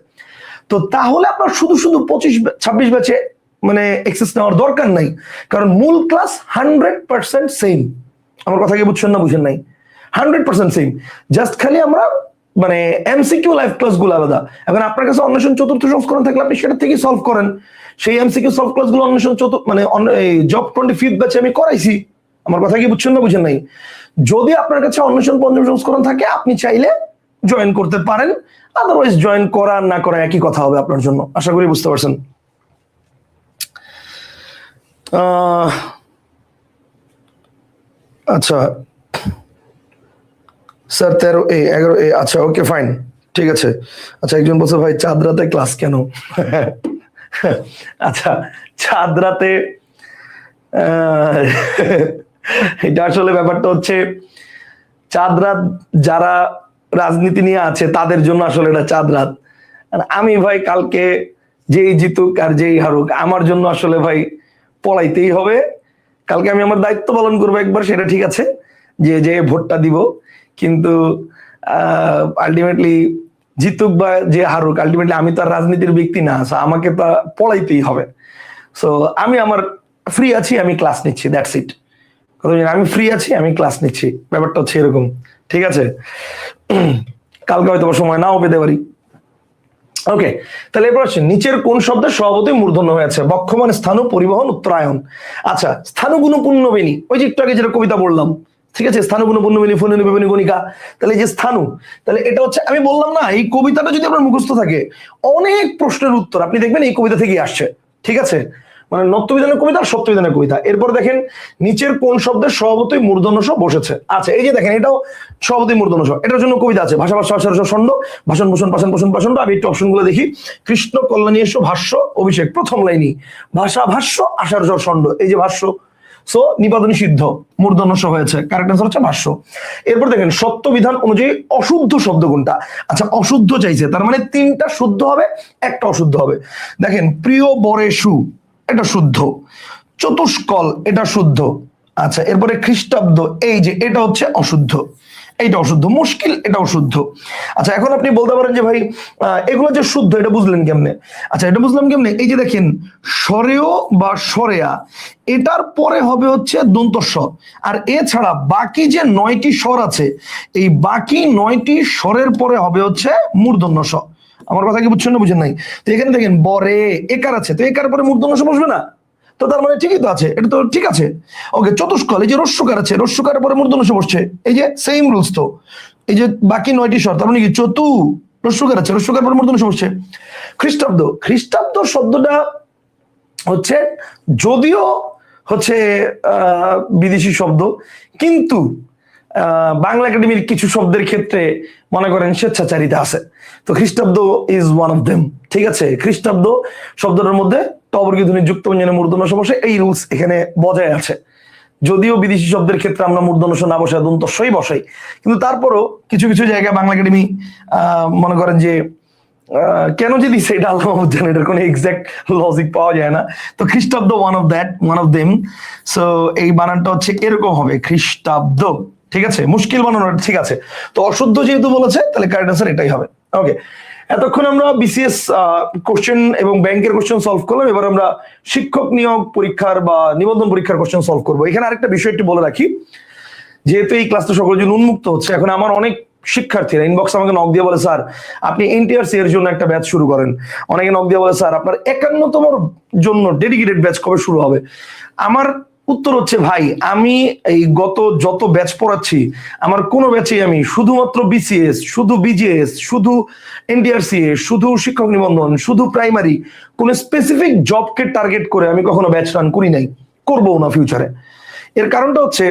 তো তাহলে আপনার শুধু শুধু 26 ব্যাচে মানে এক্সেস নেওয়ার দরকার নাই, কারণ মূল ক্লাস 100% সেম। আমার কথা কি বুঝছেন না বুঝেন নাই? 100% সেম, জাস্ট খালি আমরা মানে এমসিকিউ লাইভ ক্লাস গুলো আলাদা। এখন আপনার কাছে অন্বেষণ 4র্থ সংস্করণ থাকলে আপনি সেটা থেকে সলভ করেন, সেই এমসিকিউ সলভ ক্লাস গুলো অন্বেষণ মানে জব 25 ব্যাচে আমি করাইছি। আমার কথা কি বুঝছেন না বুঝেন নাই? যদি আপনার কাছে অন্বেষণ পঞ্চম সংস্করণ থাকে, আপনি চাইলে জয়েন করতে পারেন, আদারওয়াইজ জয়েন করা না করা একই কথা হবে আপনার জন্য। আশা করি বুঝতে পারছেন। আচ্ছা স্যার 13A 11A, আচ্ছা ওকে ফাইন, ঠিক আছে। আচ্ছা, একজন বলছে ভাই চাঁদ রাতে ক্লাস কেন? আচ্ছা, চাঁদ রাতে এটা আসলে ব্যাপারটা হচ্ছে, চাঁদ রাত যারা রাজনীতি নিয়ে আছে তাদের জন্য আসলে এটা চাঁদ রাত। আমি ভাই কালকে যেই জিতুক আর যেই হারুক, আমার জন্য আসলে ভাই পলাইতেই হবে। কালকে আমি আমার দায়িত্ব পালন করবো একবার, সেটা ঠিক আছে, যে যে ভোটটা দিব, কিন্তু আলটিমেটলি জিতুক বা যে হারুক, আলটিমেটলি আমি তো আর রাজনীতির ব্যক্তি না, আমাকে তো পলাইতেই হবে। সো আমি আমার ফ্রি আছি, আমি ক্লাস নিচ্ছি, দ্যাটস ইট। আমি ফ্রি আছি, আমি ক্লাস নিচ্ছি, ব্যাপারটা হচ্ছে এরকম, ঠিক আছে। কালকে হয়তো সময় নাও পেতে পারি। ওকে, তাহলে এরপর আসছে নিচের কোন শব্দের স্বভাবতই মূর্ধন্য হয়েছে? বক্ষমান, স্থানু, পরিবহন, উত্তরায়ণ। আচ্ছা, স্থানুগুণ পূর্ণ বেণী, ওই যে একটু আগে যেটা কবিতা বললাম, ঠিক আছে, স্থানুগুণ পূর্ণ বেণী, ফণি, অনুবিপণী, গণিকা। তাহলে এই যে স্থানু, তাহলে এটা হচ্ছে, আমি বললাম না, এই কবিতাটা যদি আপনার মুখস্থ থাকে, অনেক প্রশ্নের উত্তর আপনি দেখবেন এই কবিতা থেকেই আসছে, ঠিক আছে, মানে নত্যবিধানের কবিতা আর সত্যবিধানের কবিতা। এরপর দেখেন নিচের কোন শব্দের স্বভাবতই মূর্ধন্য স বসেছে? আচ্ছা, এই যে দেখেন, এটাও স্বভাবতই মূর্ধন্য স, এটার জন্য কবিতা আছে, ভাষা ভাষা আশার ষণ্ড, ভাষণ ভূষণ পাষাণ পোষণ পাষণ্ড। আমি একটু অপশনগুলো দেখি। কৃষ্ণ কল্যাণীশ ভাষ্য অভিষেক, প্রথম লাইনই ভাষা ভাষ্য আশার ষণ্ড, এই যে ভাষ্য, সো নিপাতনী সিদ্ধ, মূর্ধন্য স হয়েছে, কারেক্ট আনসার হচ্ছে ভাষ্য। এরপর দেখেন সত্য বিধান অনুযায়ী অশুদ্ধ শব্দ কোনটা? আচ্ছা, অশুদ্ধ চাইছে, তার মানে 3টা শুদ্ধ হবে, একটা অশুদ্ধ হবে। দেখেন প্রিয় বরেশু, এটা শুদ্ধ। চতুষ্কল, এটা শুদ্ধ। আচ্ছা, এরপরে খ্রিস্টাব্দ, এই যে এটা হচ্ছে অশুদ্ধ, এইটা অশুদ্ধ। মুশকিল, এটা অশুদ্ধ। আচ্ছা, এখন আপনি বলতে পারেন যে ভাই এগুলো যে শুদ্ধ, এটা বুঝলেন কেমনে? আচ্ছা, এটা বুঝলাম কেমনে, এই যে দেখেন স্বরেয় বা স্বরেয়া, এটার পরে হবে হচ্ছে দন্ত স, আর এছাড়া বাকি যে 9টি স্বর আছে, এই বাকি 9টি স্বরের পরে হবে হচ্ছে মূর্ধন্য স। আমার কথা কি বুঝছেন না বুঝেন নাই? তো এখানে দেখেন বরে একার আছে, তো একার পরে মূর্ধন্য স বসবে না, তো তার মানে ঠিকই তো আছে, এটা তো ঠিক আছে। ওকে, চতুষ্কল, এই যে রস্যকার আছে, রস্যকারের পরে মূর্ধন্য স বসছে, এই যে সেম রুলস। তো এই যে বাকি 9টি স্বর, তার মানে কি চতু রস্যকার আছে, রস্যকার পর মূর্ধন্য ষ বসছে। খ্রিস্টাব্দ, খ্রিস্টাব্দ শব্দটা হচ্ছে যদিও হচ্ছে বিদেশি শব্দ, কিন্তু বাংলা একাডেমির কিছু শব্দের ক্ষেত্রে মনে করেন স্বেচ্ছাচারিতা আছে। তো খ্রিস্টাব্দ ইজ ওয়ান অফ দেম। ঠিক আছে, খ্রিস্টাব্দ শব্দটার মধ্যে টবর্গীয় ধ্বনি যুক্ত ব্যঞ্জনে মূর্ধন্য ষ বসে, এই রুলস এখানে বজায় আছে। যদিও বিদেশি শব্দের ক্ষেত্রে আমরা মূর্ধন্য ষ না বসাই, দন্তস্বই বসাই, কিন্তু তারপরও কিছু কিছু জায়গায় বাংলা একাডেমি মনে করেন যে কেন যদি সেটা আল্লাহ জানেন, এটার কোনো এক্সাক্ট লজিক পাওয়া যায় না। তো খ্রিস্টাব্দ ওয়ান অফ দেম। সো এই বানানটা হচ্ছে এরকম হবে, খ্রিস্টাব্দ। ঠিক আছে, মুশকিল বানানো ঠিক আছে। তো অশুদ্ধ যেহেতু বলেছে, তাহলে কারেক্ট আনসার এটাই হবে। ওকে, এতক্ষণ আমরা বিসিএস কোশ্চেন এবং ব্যাংকের কোশ্চেন সলভ করলাম। এবার আমরা শিক্ষক নিয়োগ পরীক্ষার বা নিবন্ধন পরীক্ষার কোশ্চেন সলভ করবো। এখানে আরেকটা বিষয় একটু বলে রাখি, যেহেতু এই ক্লাসটা সকলের জন্য উন্মুক্ত হচ্ছে, এখন আমার অনেক শিক্ষার্থীরা ইনবক্স আমাকে নক দিয়ে বলে, স্যার আপনি এনটিআরসি এর জন্য একটা ব্যাচ শুরু করেন। অনেকে নক দিয়ে বলে, স্যার আপনার 51তম জন্য ডেডিকেটেড ব্যাচ কবে শুরু হবে? আমার উত্তর হচ্ছে, ভাই আমি এই গত যত ব্যাচ পড়াচ্ছি, আমার কোনো ব্যাচে আমি শুধুমাত্র বিসিএস, শুধু বিজিএস, শুধু এনটিআরসি, শুধু শিক্ষক নিবন্ধন, শুধু প্রাইমারি, কোন স্পেসিফিক জবকে টার্গেট করে আমি কখনো ব্যাচ রান করি নাই, করবো না ফিউচারে। এর কারণটা হচ্ছে,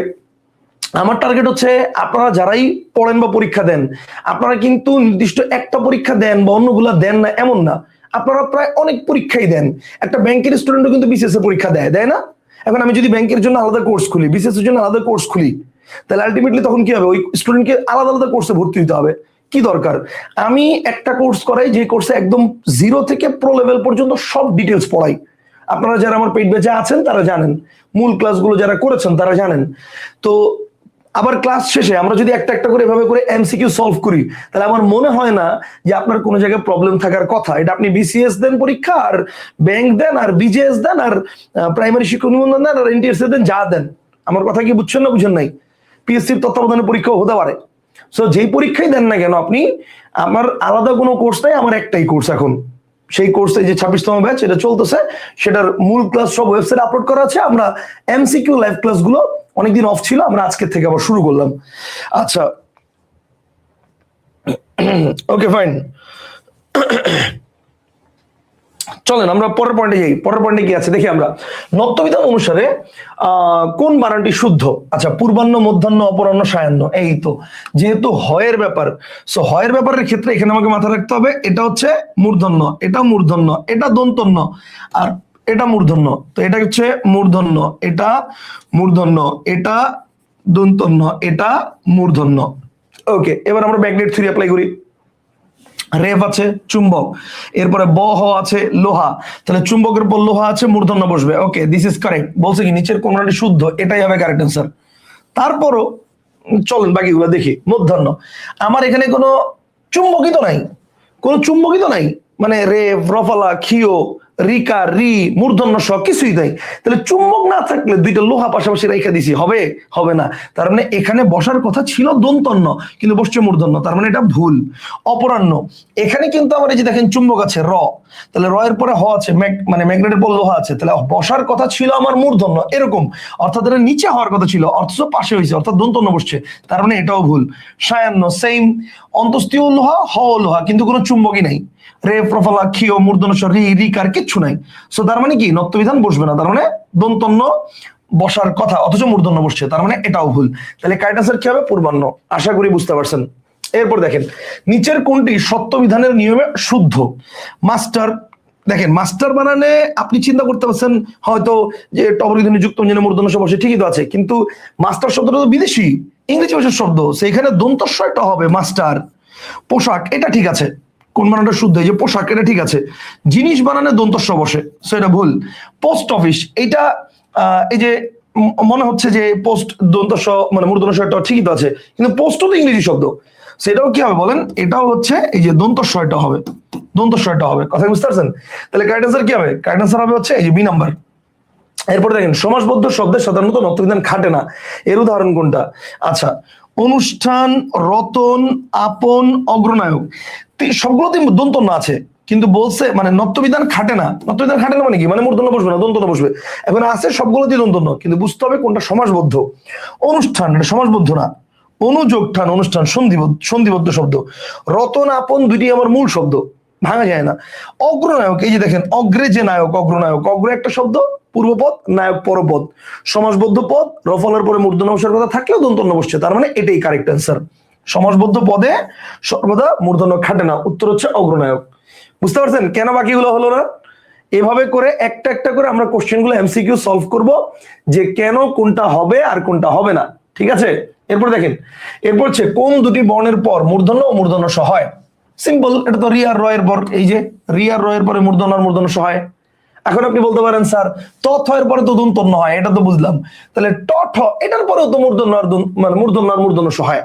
আমার টার্গেট হচ্ছে আপনারা যারাই পড়েন বা পরীক্ষা দেন, আপনারা কিন্তু নির্দিষ্ট একটা পরীক্ষা দেন বা অন্যগুলা দেন না এমন না, আপনারা প্রায় অনেক পরীক্ষাই দেন। একটা ব্যাংকের স্টুডেন্টও কিন্তু বিসিএস এর পরীক্ষা দেয় না? এখন আমি যদি ব্যাংকের জন্য আলাদা কোর্স খুলি, বিসিএস এর জন্য আলাদা কোর্স খুলি, তাহলে আলটিমেটলি তখন কি হবে? ওই স্টুডেন্টকে আলাদা আলাদা কোর্সে ভর্তি দিতে হবে। কি দরকার? আমি একটা কোর্স করাই, যে কোর্সে একদম 0 থেকে প্রো লেভেল পর্যন্ত সব ডিটেলস পড়াই। আপনারা যারা আমার পেইড ব্যাচে আছেন তারা জানেন, মূল ক্লাসগুলো যারা করেছেন তারা জানেন। তো আবার ক্লাস শেষে আমরা যদি একটা একটা করে এভাবে করে এমসিকিউ সলভ করি, তাহলে আমার মনে হয় না যে আপনার কোনো জায়গায় প্রবলেম থাকার কথা। এটা আপনি বিসিএস দেন পরীক্ষা, আর ব্যাংক দেন, আর বিজেএস দেন, আর প্রাইমারি শিক্ষক নিবন্ধন দেন, আর এনটিএসসি দেন, যা দেন, আমার কথা কি বুঝছেন না বুঝেন নাই? পিএসসির তত্ত্বাবধানে পরীক্ষাও হতে পারে। সো যেই পরীক্ষাই দেন না কেন আপনি, আমার আলাদা কোনো কোর্স নাই, আমার একটাই কোর্স এখন। সেই কোর্সে যে 26তম ব্যাচ এটা চলতেছে, সেটার মূল ক্লাস সব ওয়েবসাইটে আপলোড করা আছে। আমরা এমসিকিউ লাইভ ক্লাসগুলো অনেকদিন অফ ছিল, আমরা আজকের থেকে আবার শুরু করলাম। আচ্ছা, ওকে ফাইন, চলেন আমরা পরের পয়েন্টে যাই। পরের পয়েন্টে কি আছে দেখি আমরা। নত্যবিধান অনুসারে কোন বানানটি শুদ্ধ? আচ্ছা, পূর্বাহ্ন, মধ্যাহ্ন, অপরাহ্ন, সায়াহ্ন, এই তো যেহেতু হয়ের ব্যাপার, সো হয়ের ব্যাপারের ক্ষেত্রে এখানে আমাকে মাথায় রাখতে হবে, এটা হচ্ছে মূর্ধন্য, এটা মূর্ধন্য, এটা দন্তন্য, আর এটা মূর্ধন্য। তো এটা হচ্ছে মূর্ধন্য, এটা মূর্ধন্য, এটা দন্তন্য, এটা মূর্ধন্য। ওকে, এবার আমরা ম্যাগনেট থিওরি অ্যাপ্লাই করি। রেফ আছে চুম্বক, এরপরে ব হ আছে লোহা, তাহলে চুম্বকের পর লোহা আছে, মূর্ধন্য বসবে। ওকে, দিস ইজ কারেক্ট। বলছে কি নিচের কোনটি শুদ্ধ, এটাই হবে কারেক্ট অ্যান্সার। তারপরও চলেন বাকিগুলো দেখি। মূর্ধন্য, আমার এখানে কোনো চুম্বকই তো নাই, কোনো চুম্বকই তো নাই, মানে রেফ, রফালা, খিও, রিকা, রি, মূর্ধন্য স কিছুই নাই। তাহলে চুম্বক না থাকলে দুইটা লোহা পাশাপাশি রেখে দিছি, হবে? হবে না। তার মানে এখানে বসার কথা ছিল দন্তন্য, কিন্তু বসছে মূর্ধন্য, তার মানে এটা ভুল। অপরাহ্ন, এখানে কিন্তু আমার এই যে দেখেন চুম্বক আছে র, তাহলে র এর পরে হ আছে, মানে ম্যাগনেটের পর লোহা আছে, তাহলে বসার কথা ছিল আমার মূর্ধন্য, এরকম অর্থাৎ এটা নিচে হওয়ার কথা ছিল, অথচ পাশে হয়েছে, অর্থাৎ দন্তন্য বসছে, তার মানে এটাও ভুল। সায়াহ্ন সেম, অন্তস্তীয় লোহা, হ লোহা, কিন্তু কোনো চুম্বকই নাই। রে, প্রফলা, খিও, মূর্ধন্য স, রি, রিকার কিচ্ছু নাই। সো তার মানে কি নত্যবিধান বসবে না, তার মানে দন্তন্য বসার কথা অথচ মূর্ধন্য বসছে, তার মানে এটাও ভুল। তাহলে কারেক্ট আনসার কি হবে? পূর্বাহ্ন। আশা করি বুঝতে পারছেন। এরপর দেখেন, নিচের কোনটি সত্যবিধানের নিয়মে শুদ্ধ? মাস্টার, দেখেন মাস্টার বানানে আপনি চিন্তা করতে পারছেন হয়তো যে টবর্গীয় যুক্ত মূর্ধন্য স বসে, ঠিকই তো আছে, কিন্তু মাস্টার শব্দটা তো বিদেশি ইংরেজি ভাষার শব্দ, সেইখানে দন্তস্বয়টা হবে মাস্টার। পোশাক, এটা ঠিক আছে, কোন বানানটা শুদ্ধ? এই যে পোশাক, এটা ঠিক আছে। জিনিস বানানে দন্তস্ব বসে, সো এটা ভুল। পোস্ট অফিস, এটা এই যে মনে হচ্ছে যে পোস্ট দন্তস্ব মানে মূর্ধন্য স ঠিকই তো আছে, কিন্তু পোস্টও তো ইংরেজি শব্দ, সেটাও কি হবে বলেন? এটাও হচ্ছে এই যে দন্তস্বয়টা হবে, দন্তস্বয়টা হবে। কথা বুঝতে পারছেন? তাহলে কারেক্ট আনসার কি হবে? কারেক্ট আনসার হবে হচ্ছে এই যে বি নাম্বার। এরপরে দেখেন, সমাসবদ্ধ শব্দের সাধারণত নত্যবিধান খাটে না, এর উদাহরণ কোনটা? আচ্ছা, অনুষ্ঠান, রতন, আপন, অগ্রনায়ক, সবগুলোতে দন্তন্য আছে, কিন্তু বলছে মানে নত্যবিধান খাটে না। নত্যবিধান খাটে না মানে কি? মানে মূর্ধন্য বসবে না, দন্তন্য বসবে। এখন আছে সবগুলোতেই দন্তন্য, কিন্তু বুঝতে হবে কোনটা সমাসবদ্ধ। অনুষ্ঠান, এটা সমাসবদ্ধ না। অনুযোগ ঠান অনুষ্ঠান সন্ধিবদ্ধ শব্দ। রতন আপন দুইটি আমার মূল শব্দ, ভাঙা যায় না। অগ্রনায়ক, এই যে দেখেন অগ্রে যে নায়ক অগ্রনায়ক, অগ্র একটা শব্দ, পূর্বপদ, নায়ক পরপদ, সমাসবদ্ধ পদ, রফলের পরে মূর্ধন্য বসার কথা থাকলেও দন্তন্য বসছে, তার মানে এটাই কারেক্ট অ্যান্সার। সমাসবদ্ধ পদে সর্বদা মূর্ধন্য খাটে না, উত্তর হচ্ছে অগ্রনায়ক। বুঝতে পারছেন কেন বাকিগুলো হলো না? এভাবে করে একটা একটা করে আমরা কোশ্চেনগুলো এমসিকিউ সলভ করব, যে কেন কোনটা হবে আর কোনটা হবে না। ঠিক আছে, এরপর দেখেন, এরপর হচ্ছে কোন দুটি বর্ণের পর মূর্ধন্য ও মূর্ধন্য স হয়। সিম্পল, এটা তো রি আর র এর পর, এই যে রি আর র এর পরে মূর্ধন্য আর মূর্ধন্য স হয়। এখন আপনি বলতে পারেন স্যার ত থ এর পরে তো দন্তন্য হয়, এটা তো বুঝলাম, তাহলে ট ঠ এটার পরেও তো মূর্ধন্য আর মানে মূর্ধন্য আর মূর্ধন্য স হয়,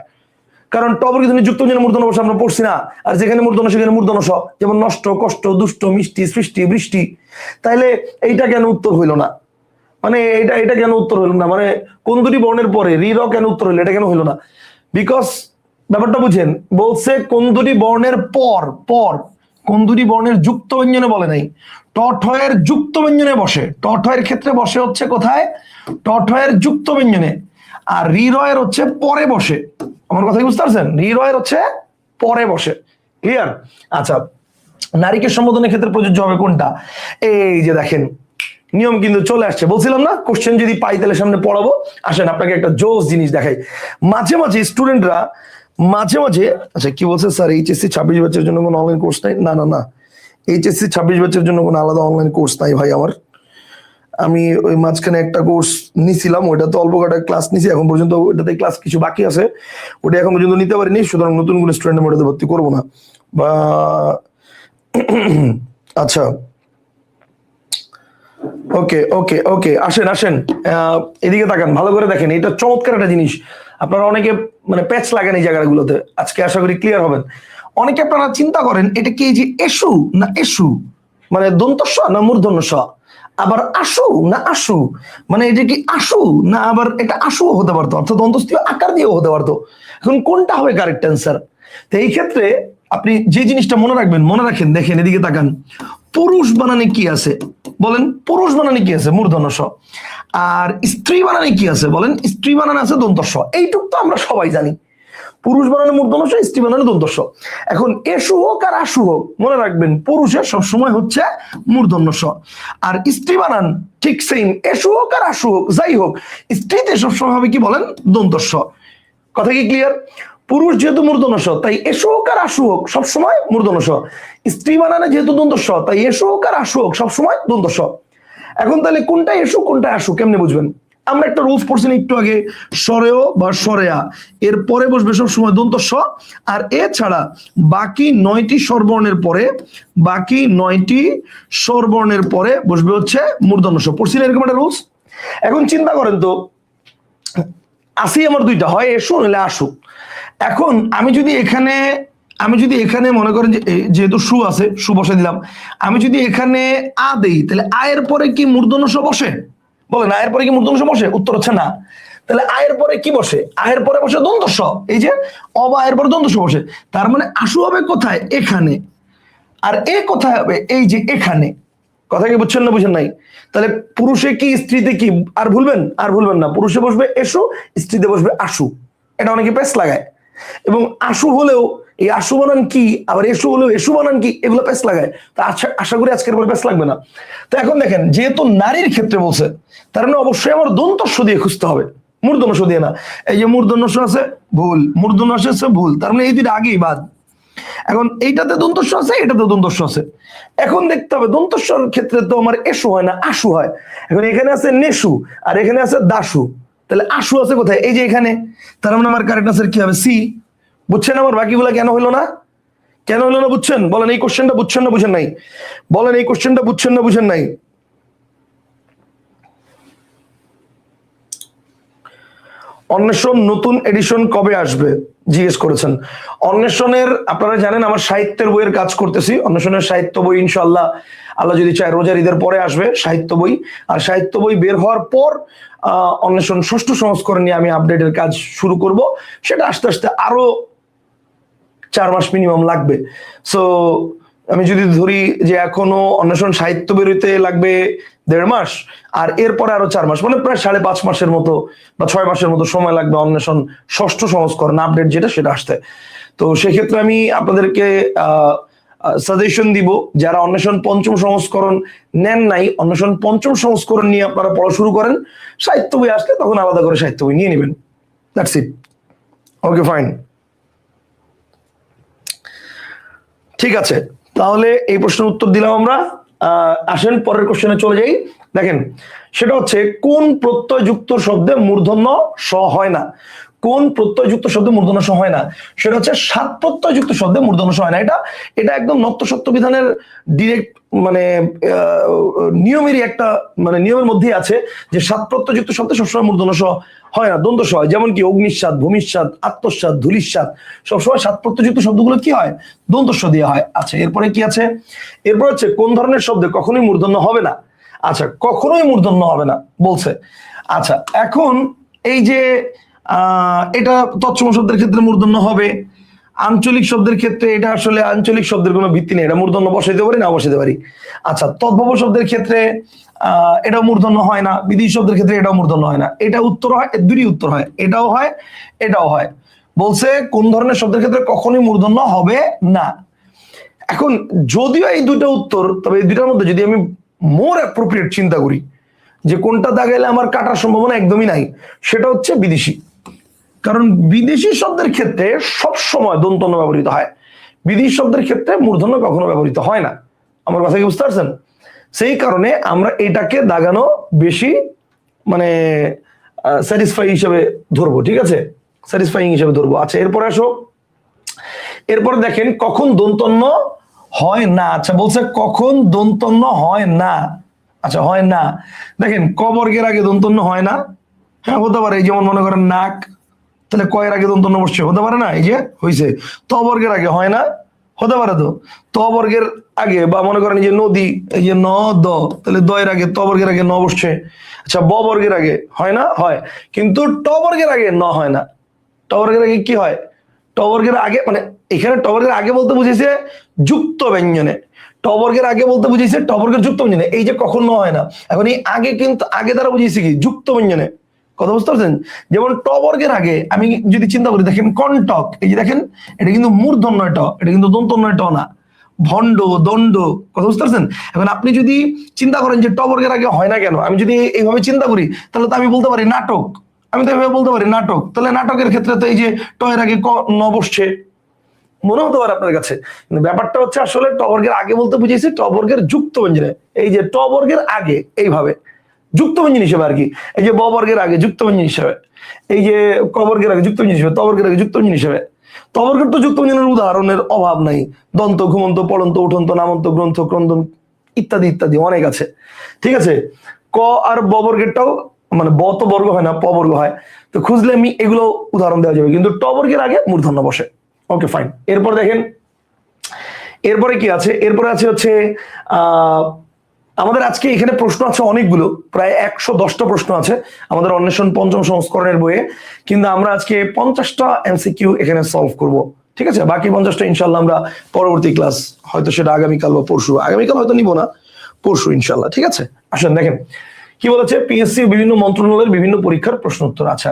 কারণ টবর্গীয় যুক্ত মূর্ধন্য বসে আমরা পড়ছি না, আর যেখানে মূর্ধন্য সেখানে মূর্ধন্য স, যেমন নষ্ট, কষ্ট, দুষ্ট, মিষ্টি, সৃষ্টি, বৃষ্টি। তাইলে এইটা কেন উত্তর হইল না? মানে এটা কেন উত্তর হইল না? মানে কোন দুটি বর্ণের পরে রি র কেন উত্তর হইলো, এটা কেন হইলো না? বিকজ ব্যাপারটা বুঝেন, বলছে কোন দুটি বর্ণের পর, কোন দুটি বর্ণের যুক্ত ব্যঞ্জনে বলে নাই, ট ঠ এর যুক্ত ব্যঞ্জনে বসে, ট ঠ এর ক্ষেত্রে বসে হচ্ছে কোথায়, ট ঠ এর যুক্ত ব্যঞ্জনে, আর রি র এর হচ্ছে পরে বসে। আমার কথা বুঝতে পারছেন? রি র এর হচ্ছে পরে বসে। ক্লিয়ার? আচ্ছা, নারীকে সম্বোধনের ক্ষেত্রে প্রযোজ্য হবে কোনটা? এই যে দেখেন নিয়ম কিন্তু চলে আসছে, বলছিলাম না কোশ্চেন যদি পাই তাহলে সামনে পড়াবো। আসেন আপনাকে একটা জোস জিনিস দেখাই। মাঝে মাঝে স্টুডেন্টরা আচ্ছা কি বলছে স্যার, এইচএসসি 26 ব্যাচের জন্য কোনো অনলাইন কোর্স নাই? না না না, এইচএসসি 26 ব্যাচের জন্য কোনো আলাদা অনলাইন কোর্স নাই ভাই আমার। আমি ওই মাঝখানে একটা কোর্স নিছিলাম, ওইটা তো অল্প কটা ক্লাস নিছি, এখন পর্যন্ত ওইটাতে ক্লাস কিছু বাকি আছে, ওটা এখন পর্যন্ত নিতে পারিনি, সুতরাং নতুন কোনো স্টুডেন্ট ওটাতে ভর্তি করবো না। বা আচ্ছা ওকে ওকে ওকে, আসেন এদিকে তাকান, ভালো করে দেখেন, এটা চমৎকার একটা জিনিস। আপনারা অনেকে মানে প্যাচ লাগেন এই জায়গাগুলোতে, আজকে আশা করি ক্লিয়ার হবেন। অনেকে আপনারা চিন্তা করেন এটা কি যে এসু না এসু, মানে দন্তস্ব না মূর্ধন্য স, আবার আশু না আশু, মানে এটা কি আশু না আবার এটা আশু হতে পারতো, অর্থাৎ দন্তস্থীয় আকার দিয়েও হতে পারতো। এখন কোনটা হবে কারেক্ট অ্যান্সার? তো এই ক্ষেত্রে আপনি যে জিনিসটা মনে রাখবেন, মনে রাখেন, দেখেন এদিকে তাকান, পুরুষ বানানে কি আছে বলেন? পুরুষ বানানে কি আছে? মূর্ধন্য স। আর স্ত্রী বানানে কি আছে বলেন? স্ত্রী বানানে আছে দন্তস্ব। এইটুক তো আমরা সবাই জানি, পুরুষ বানানে মূর্ধন্য স, স্ত্রী বানানে দন্তস্ব। এখন এসু হোক আর আশু হোক, মনে রাখবেন পুরুষের সবসময় হচ্ছে মূর্ধন্য স, আর স্ত্রী বানান ঠিক সেম, এসু হোক আর আশু হোক যাই হোক, স্ত্রীতে সবসময় হবে কি বলেন? দন্তস্ব। কথা কি ক্লিয়ার? পুরুষ যেহেতু মূর্ধন্য স, তাই এসু হোক আর আশু হোক সবসময় মূর্ধন্য স। স্ত্রী বানানে যেহেতু দন্তস্ব, তাই এসু হোক আর আশু হোক সবসময় দন্তস্ব। এখন তাহলে কোনটা এসু কোনটা আশু কেমনে বুঝবেন? আমরা একটা রুলস পড়ছি একটু আগে, সরেও বা সরেয়া এর পরে বসবে সবসময় দন্তস্ব, আর এছাড়া বাকি 9টি স্বরবর্ণের পরে, বাকি 9টি স্বরবর্ণের পরে বসবে হচ্ছে মূর্ধন্য স। পড়ছি না এরকম একটা রুলস? এখন চিন্তা করেন তো, আসি আমার দুইটা, হয় এসু নাহলে আশু। এখন আমি যদি এখানে মনে করেন যে যেহেতু সু আছে, সু বসে দিলাম, আমি যদি এখানে আ দেই, তাহলে আয়ের পরে কি মূর্ধন্য স বসে? বলেন আয়ের পরে কি মূর্ধন্য স বসে? উত্তর হচ্ছে না। তাহলে আয়ের পরে কি বসে? আয়ের পরে বসে দন্তস্ব, এই যে আয়ের পরে দন্তস্ব বসে, তার মানে আশু হবে কোথায়? এখানে। আর এ কোথায় হবে? এই যে এখানে। কথা কি বুঝছেন না বুঝেন নাই? তাহলে পুরুষে কি স্ত্রীতে কি আর ভুলবেন? আর ভুলবেন না, পুরুষে বসবে এসু, স্ত্রীতে বসবে আশু। এটা অনেকে পেস লাগায়, এবং আশু হলেও এই আশু বানান কি, আবার এসু হলেও এসু বানান কি, এগুলো পেস লাগায়। তা আশা করি আজকের পরে পেস লাগবে না। তো এখন দেখেন, যেহেতু নারীর ক্ষেত্রে বলছে, তার মানে অবশ্যই আমার দন্তস্ব দিয়ে খুঁজতে হবে, মূর্ধন্য স দিয়ে না। এই যে মূর্ধন্য স আছে, ভুল, মূর্ধন্য স আছে, ভুল, তার মানে এই দুইটা আগেই বাদ। এখন এইটাতে দন্তস্ব আছে, এটাতে দন্তস্ব আছে। এখন দেখতে হবে দন্তস্বর ক্ষেত্রে তো আমার এসু হয় না, আশু হয়। এখন এখানে আছে নেশু আর এখানে আছে দাশু, তাহলে আশু আছে কোথায়? এই যে এখানে। তার মানে আমার কারেক্ট আনসার কি হবে? সি। বুঝছেন আমার বাকিগুলা কেন হইলো না? কেন হইলো না বুঝছেন? বলেন এই কোশ্চেনটা বুঝছেন না বুঝেন নাই? বলেন এই কোশ্চেনটা বুঝছেন না বুঝেন নাই? অন্বেষণ নতুন এডিশন কবে আসবে জিজ্ঞেস করেছেন। অন্বেষণের আপনারা জানেন আমার সাহিত্যের বইয়ের কাজ করতেছি, অন্বেষণের সাহিত্য বই ইনশাআল্লাহ আল্লাহ যদি চায় রোজার ঈদের পরে আসবে সাহিত্য বই। আর সাহিত্য বই বের হওয়ার পর অন্বেষণ 6ষ্ঠ সংস্করণ নিয়ে আমি আপডেটের কাজ শুরু করব, সেটা আস্তে আস্তে আরো 4 মাস মিনিমাম লাগবে। সো আমি যদি ধরি যে এখনো অন্বেষণ সাহিত্য বেরোতে লাগবে 1.5 মাস, আর এরপরে আরো 4 মাস, মানে প্রায় 5.5 মাসের মতো বা 6 মাসের মতো সময় লাগবে অন্বেষণ ষষ্ঠ সংস্করণ আপডেট যেটা সেটা আসতে। তো সেক্ষেত্রে আমি আপনাদেরকে সাজেশন দিব, যারা অন্বেষণ পঞ্চম সংস্করণ নেন নাই, অন্বেষণ পঞ্চম সংস্করণ নিয়ে আপনারা পড়া শুরু করেন। সাহিত্য বই আসলে তখন আলাদা করে সাহিত্য বই নিয়ে নেবেন। That's it. Okay, fine. ঠিক আছে, তাহলে এই প্রশ্নের উত্তর দিলাম আমরা। আসেন পরের কোশ্চেনে চলে যাই। দেখেন, সেটা হচ্ছে কোন প্রত্যয়যুক্ত শব্দে মূর্ধন্য স হয় না? কোন প্রত্যয়যুক্ত শব্দে মূর্ধন্য স হয় না? সেটা হচ্ছে সাত প্রত্যয়যুক্ত শব্দে মূর্ধন্য স হয় না। এটা একদম নত্য সত্য বিধানের ডিরেক্ট মানে নিয়মেরই একটা মানে নিয়মের মধ্যেই আছে যে সাত প্রত্যয়যুক্ত শব্দে সবসময় মূর্ধন্য স হয় না, দ্বন্দ্ব স হয়। যেমন কি অগ্নিস্বাদ, ভূমিস্বাদ, আত্মস্বাদ, ধূলিস্বাদ, সবসময় সাত প্রত্যয়যুক্ত শব্দগুলো কি হয়? দ্বন্দ্ব স দেওয়া হয়। আচ্ছা, এরপরে কি আছে? এরপর হচ্ছে কোন ধরনের শব্দে কখনোই মূর্ধন্য হবে না? আচ্ছা, কখনোই মূর্ধন্য হবে না বলছে। আচ্ছা, এখন এই যে এটা তৎসম শব্দের ক্ষেত্রে মূর্ধন্য হবে, আঞ্চলিক শব্দের ক্ষেত্রে এটা আসলে আঞ্চলিক শব্দের কোনো ভিত্তি নেই, এটা মূর্ধন্য বসাইতে পারি না বসাইতে পারি। আচ্ছা, তদ্ভব শব্দের ক্ষেত্রে এটাও মূর্ধন্য হয় না, বিদেশি শব্দের ক্ষেত্রে এটাও মূর্ধন্য হয় না। এটা উত্তর হয়, দুটি উত্তর হয়, এটাও হয় এটাও হয়। বলছে কোন ধরনের শব্দের ক্ষেত্রে কখনোই মূর্ধন্য হবে না। এখন যদিও এই দুটো উত্তর, তবে এই দুটার মধ্যে যদি আমি মোর অ্যাপ্রোপ্রিয়েট চিন্তা করি যে কোনটা দাগাইলে আমার কাটার সম্ভাবনা একদমই নাই, সেটা হচ্ছে বিদেশি। কারণ বিদেশি শব্দের ক্ষেত্রে সব সময় দন্তন্য ব্যবহৃত হয়, বিদেশি শব্দের ক্ষেত্রে মূর্ধন্য কখনো ব্যবহৃত হয় না। আমার কথা কি বুঝতে পারছেন? সেই কারণে আমরা এটাকে দাগানো বেশি মানে স্যাটিসফাই হিসেবে ধরবো। ঠিক আছে, স্যাটিসফাইং হিসেবে ধরবো। আচ্ছা, এরপরে আসো। এরপর দেখেন কখন দন্তন্য হয় না। আচ্ছা, বলছে কখন দন্তন্য হয় না। আচ্ছা, হয় না। দেখেন, ক বর্গের আগে দন্তন্য হয় না। হ্যাঁ, হতে পারে। এই যেমন মনে করেন নাক, তাহলে কয়ের আগে দন্তন্য বসছে, হতে পারে না? এই যে হয়েছে। ত বর্গের আগে হয় না, হতে পারে তো। ত বর্গের আগে বা মনে করেন এই যে নদী, এই যে ন দ, তাহলে দ এর আগে ত বর্গের আগে ন বসছে। আচ্ছা, ব বর্গের আগে হয় না? হয়। কিন্তু ট বর্গের আগে ন হয় না। ট বর্গের আগে কি হয়? ট বর্গের আগে মানে এখানে ট বর্গের আগে বলতে বুঝেছে যুক্ত ব্যঞ্জনে, ট বর্গের আগে বলতে বুঝেছে ট বর্গের যুক্ত ব্যঞ্জনে। এই যে কখন ন হয় না, এখন এই আগে কিন্তু আগে দ্বারা বুঝেছি কি? যুক্ত ব্যঞ্জনে। কথা বুঝতে পারছেন? যেমন ট বর্গের আগে আমি যদি চিন্তা করি, দেখেন কণ্টক, এই যে দেখেন এটা কিন্তু মূর্ধন্য ট, এটা কিন্তু দন্তন্য ট না। ভণ্ড, দণ্ড, কথা বুঝতে পারছেন? এখন আপনি যদি চিন্তা করেন যে ট বর্গের আগে হয় না কেন, আমি যদি এইভাবে চিন্তা করি তাহলে তো আমি বলতে পারি নাটক, আমি তো এভাবে বলতে পারি নাটক। তাহলে নাটকের ক্ষেত্রে তো এই যে ট এর আগে ক ন বসছে, মনে হতে পারে আপনার কাছে। কিন্তু ব্যাপারটা হচ্ছে আসলে ট বর্গের আগে বলতে বুঝেছি ট বর্গের যুক্ত ব্যঞ্জনে, এই যে ট বর্গের আগে এইভাবে যুক্ত ব্যঞ্জন হিসেবে আর কি। এই যে ব বর্গের আগে যুক্ত ব্যঞ্জন হিসেবে, এই যে ক বর্গের আগে যুক্ত ব্যঞ্জন হিসেবে, ত বর্গের আগে যুক্ত ব্যঞ্জন হিসেবে। ত বর্গের তো যুক্ত ব্যঞ্জনের উদাহরণের অভাব নাই। দন্ত, ঘুমন্ত, পড়ন্ত, উঠন্ত, নামন্ত, গ্রন্থ, ক্রন্দন ইত্যাদি ইত্যাদি অনেক আছে। ঠিক আছে, ক আর ব বর্গেরটাও মানে ব তো বর্গ হয় না, প বর্গ হয়। তো খুঁজলে আমি এগুলো উদাহরণ দেওয়া যাবে, কিন্তু ট বর্গের আগে মূর্ধন্য বসে। ওকে, ফাইন। এরপর দেখেন, এরপরে কি আছে? এরপরে আছে হচ্ছে আমাদের আজকে এখানে প্রশ্ন আছে অনেকগুলো, প্রায় 110টা প্রশ্ন আছে আমাদের অন্বেষণ পঞ্চম সংস্করণের বইয়ে, কিন্তু আমরা আজকে 50টা এমসিকিউ এখানে সলভ করব। ঠিক আছে, বাকি 50টা ইনশাল্লাহ আমরা পরবর্তী ক্লাস, হয়তো সেটা আগামীকাল বা পরশু, আগামীকাল হয়তো নিব না, পরশু ইনশাল্লাহ। ঠিক আছে, আসেন দেখেন কি বলেছে। পিএসসি বিভিন্ন মন্ত্রণালয়ের বিভিন্ন পরীক্ষার প্রশ্ন উত্তর। আচ্ছা,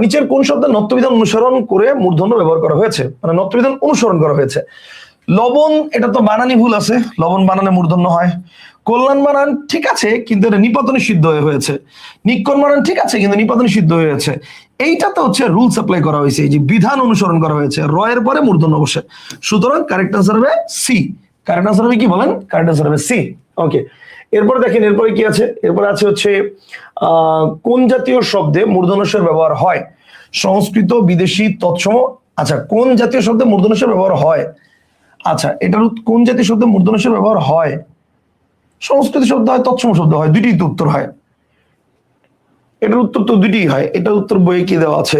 নিচের কোন শব্দের নত্যবিধান অনুসরণ করে মূর্ধন্য ব্যবহার করা হয়েছে, মানে নত্যবিধান অনুসরণ করা হয়েছে? লবণ, এটা তো বানানি ভুল আছে, লবণ বানানে মূর্ধন্য হয়। কল্যাণ বানান ঠিক আছে, কিন্তু এটা নিপাতনে সিদ্ধ হয়েছে। নিক্ষণ বানান ঠিক আছে, কিন্তু নিপাতনে সিদ্ধ হয়েছে। এইটাতে হচ্ছে রুলস অ্যাপ্লাই করা হয়েছে, এই যে বিধান অনুসরণ করা হয়েছে, র এর পরে মূর্ধন্য বসে। সুতরাং কারেক্ট আনসার হবে সি। কারেক্ট আনসার হবে কি বলেন? কারেক্ট আনসার হবে সি। ওকে, এরপর দেখেন, এরপরে কি আছে? এরপরে আছে হচ্ছে কোন জাতীয় শব্দে মূর্ধন্যস্বর ব্যবহার হয়? সংস্কৃত, বিদেশি, তৎসম। আচ্ছা, কোন জাতীয় শব্দে মূর্ধন্যস্বর ব্যবহার হয়? আচ্ছা, এটার কোন জাতীয় শব্দে মূর্ধন্যস্বর ব্যবহার হয়? সংস্কৃত শব্দ হয়, তৎসম শব্দ হয়, দুইটি তো উত্তর হয়। এটার উত্তর তো দুইটি হয়। এটার উত্তর বইয়ে কি দেওয়া আছে?